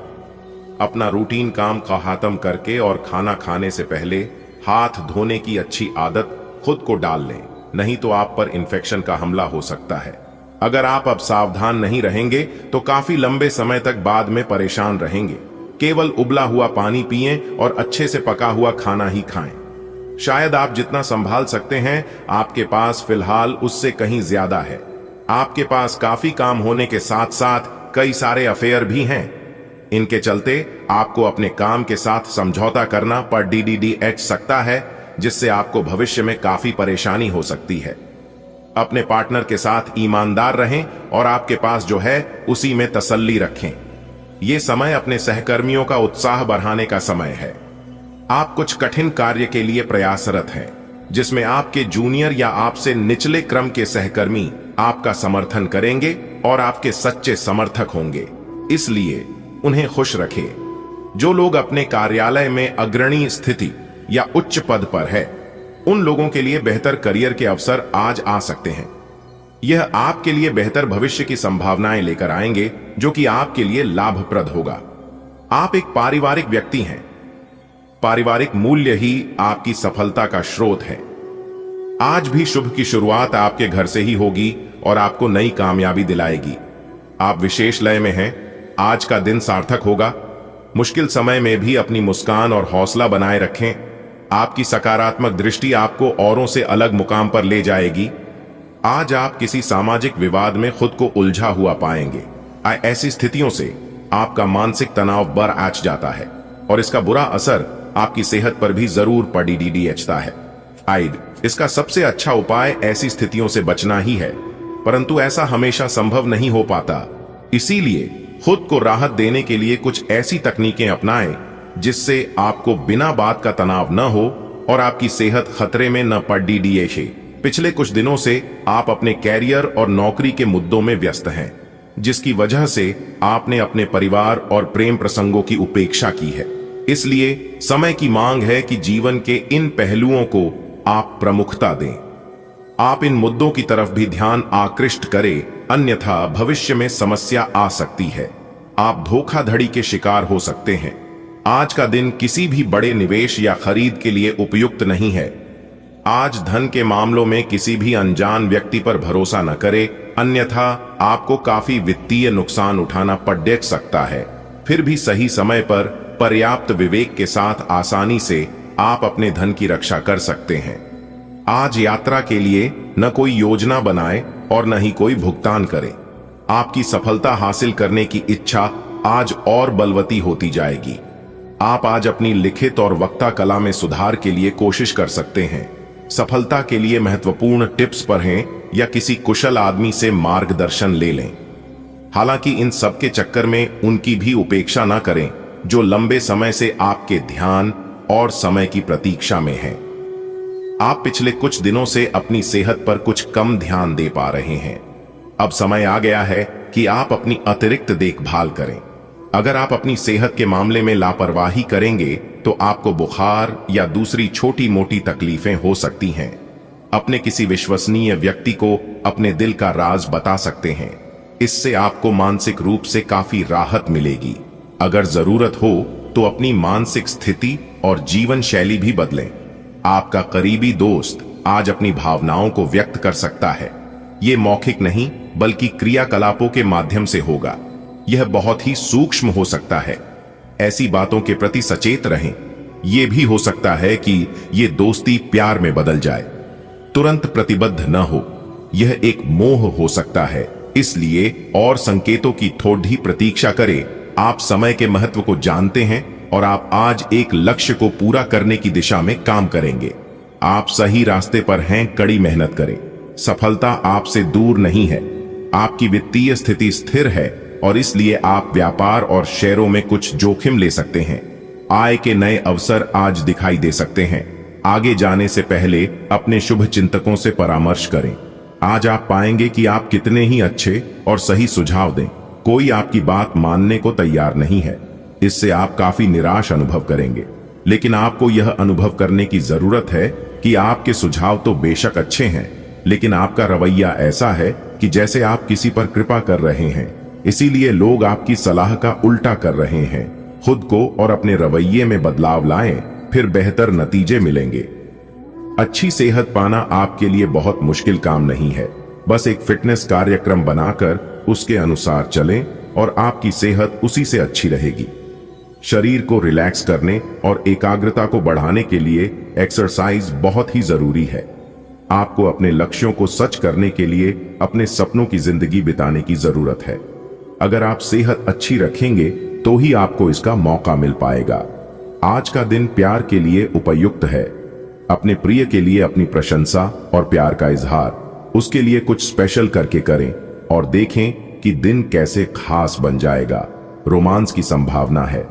अपना रूटीन काम का खत्म करके और खाना खाने से पहले हाथ धोने की अच्छी आदत खुद को डाल लें, नहीं तो आप पर इन्फेक्शन का हमला हो सकता है। अगर आप अब सावधान नहीं रहेंगे तो काफी लंबे समय तक बाद में परेशान रहेंगे। केवल उबला हुआ पानी पिएं और अच्छे से पका हुआ खाना ही खाएं। शायद आप जितना संभाल सकते हैं, आपके पास फिलहाल उससे कहीं ज्यादा है। आपके पास काफी काम होने के साथ साथ कई सारे अफेयर भी हैं। इनके चलते आपको अपने काम के साथ समझौता करना पर DDDH सकता है, जिससे आपको भविष्य में काफी परेशानी हो सकती है। अपने पार्टनर के साथ ईमानदार रहें और आपके पास जो है उसी में तसल्ली रखें। ये समय अपने सहकर्मियों का उत्साह बढ़ाने का समय है। आप कुछ कठिन कार्य के लिए प्रयासरत हैं, जिसमें आपके जूनियर या आपसे निचले क्रम के सहकर्मी आपका समर्थन करेंगे और आपके सच्चे समर्थक होंगे, इसलिए उन्हें खुश रखें। जो लोग अपने कार्यालय में अग्रणी स्थिति या उच्च पद पर है, उन लोगों के लिए बेहतर करियर के अवसर आज आ सकते हैं। यह आपके लिए बेहतर भविष्य की संभावनाएं लेकर आएंगे, जो कि आपके लिए लाभप्रद होगा। आप एक पारिवारिक व्यक्ति हैं। पारिवारिक मूल्य ही आपकी सफलता का स्रोत है। आज भी शुभ की शुरुआत आपके घर से ही होगी और आपको नई कामयाबी दिलाएगी। आप विशेष लय में हैं। आज का दिन सार्थक होगा। मुश्किल समय में भी अपनी मुस्कान और हौसला बनाए रखें। आपकी सकारात्मक दृष्टि आपको औरों से अलग मुकाम पर ले जाएगी। आज आप किसी सामाजिक विवाद में खुद को उलझा हुआ पाएंगे। ऐसी स्थितियों से आपका मानसिक तनाव बढ़ आच जाता है और इसका बुरा असर आपकी सेहत पर भी जरूर पड़ता है। इसका सबसे अच्छा उपाय ऐसी स्थितियों से बचना ही है, परंतु ऐसा हमेशा संभव नहीं हो पाता। इसीलिए खुद को राहत देने के लिए कुछ ऐसी तकनीकें अपनाएं जिससे आपको बिना बात का तनाव न हो और आपकी सेहत खतरे में न पड़े। पिछले कुछ दिनों से आप अपने कैरियर और नौकरी के मुद्दों में व्यस्त हैं, जिसकी वजह से आपने अपने परिवार और प्रेम प्रसंगों की उपेक्षा की है। इसलिए समय की मांग है कि जीवन के इन पहलुओं को आप प्रमुखता दें। आप इन मुद्दों की तरफ भी ध्यान आकृष्ट करें, अन्यथा भविष्य में समस्या आ सकती है। आप धोखाधड़ी के शिकार हो सकते हैं। आज का दिन किसी भी बड़े निवेश या खरीद के लिए उपयुक्त नहीं है। आज धन के मामलों में किसी भी अनजान व्यक्ति पर भरोसा न करें, अन्यथा आपको काफी वित्तीय नुकसान उठाना पड़ सकता है। फिर भी सही समय पर पर्याप्त विवेक के साथ आसानी से आप अपने धन की रक्षा कर सकते हैं। आज यात्रा के लिए न कोई योजना बनाएं और न ही कोई भुगतान करें। आपकी सफलता हासिल करने की इच्छा आज और बलवती होती जाएगी। आप आज अपनी लिखित और वक्ता कला में सुधार के लिए कोशिश कर सकते हैं। सफलता के लिए महत्वपूर्ण टिप्स पढ़ें या किसी कुशल आदमी से मार्गदर्शन ले लें। हालांकि इन सब के चक्कर में उनकी भी उपेक्षा न करें जो लंबे समय से आपके ध्यान और समय की प्रतीक्षा में हैं। आप पिछले कुछ दिनों से अपनी सेहत पर कुछ कम ध्यान दे पा रहे हैं। अब समय आ गया है कि आप अपनी अतिरिक्त देखभाल करें। अगर आप अपनी सेहत के मामले में लापरवाही करेंगे तो आपको बुखार या दूसरी छोटी मोटी तकलीफें हो सकती हैं। अपने किसी विश्वसनीय व्यक्ति को अपने दिल का राज बता सकते हैं। इससे आपको मानसिक रूप से काफी राहत मिलेगी। अगर जरूरत हो तो अपनी मानसिक स्थिति और जीवन शैली भी बदलें। आपका करीबी दोस्त आज अपनी भावनाओं को व्यक्त कर सकता है। ये मौखिक नहीं बल्कि क्रियाकलापों के माध्यम से होगा। यह बहुत ही सूक्ष्म हो सकता है। ऐसी बातों के प्रति सचेत रहें। यह भी हो सकता है कि यह दोस्ती प्यार में बदल जाए। तुरंत प्रतिबद्ध न हो, यह एक मोह हो सकता है। इसलिए और संकेतों की थोड़ी प्रतीक्षा करें। आप समय के महत्व को जानते हैं और आप आज एक लक्ष्य को पूरा करने की दिशा में काम करेंगे। आप सही रास्ते पर हैं, कड़ी मेहनत करें। सफलता आपसे दूर नहीं है। आपकी वित्तीय स्थिति स्थिर है और इसलिए आप व्यापार और शेयरों में कुछ जोखिम ले सकते हैं। आय के नए अवसर आज दिखाई दे सकते हैं। आगे जाने से पहले अपने शुभ चिंतकों से परामर्श करें। आज आप पाएंगे कि आप कितने ही अच्छे और सही सुझाव दें। कोई आपकी बात मानने को तैयार नहीं है। इससे आप काफी निराश अनुभव करेंगे, लेकिन आपको यह अनुभव करने की जरूरत है कि आपके सुझाव तो बेशक अच्छे हैं, लेकिन आपका रवैया ऐसा है कि जैसे आप किसी पर कृपा कर रहे हैं। इसीलिए लोग आपकी सलाह का उल्टा कर रहे हैं। खुद को और अपने रवैये में बदलाव लाएं, फिर बेहतर नतीजे मिलेंगे। अच्छी सेहत पाना आपके लिए बहुत मुश्किल काम नहीं है। बस एक फिटनेस कार्यक्रम बनाकर उसके अनुसार चलें और आपकी सेहत उसी से अच्छी रहेगी। शरीर को रिलैक्स करने और एकाग्रता को बढ़ाने के लिए एक्सरसाइज बहुत ही जरूरी है। आपको अपने लक्ष्यों को सच करने के लिए अपने सपनों की जिंदगी बिताने की जरूरत है। अगर आप सेहत अच्छी रखेंगे तो ही आपको इसका मौका मिल पाएगा। आज का दिन प्यार के लिए उपयुक्त है। अपने प्रिय के लिए अपनी प्रशंसा और प्यार का इजहार उसके लिए कुछ स्पेशल करके करें और देखें कि दिन कैसे खास बन जाएगा। रोमांस की संभावना है।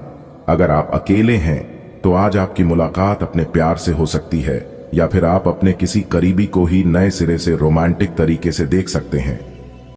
अगर आप अकेले हैं तो आज आपकी मुलाकात अपने प्यार से हो सकती है, या फिर आप अपने किसी करीबी को ही नए सिरे से रोमांटिक तरीके से देख सकते हैं।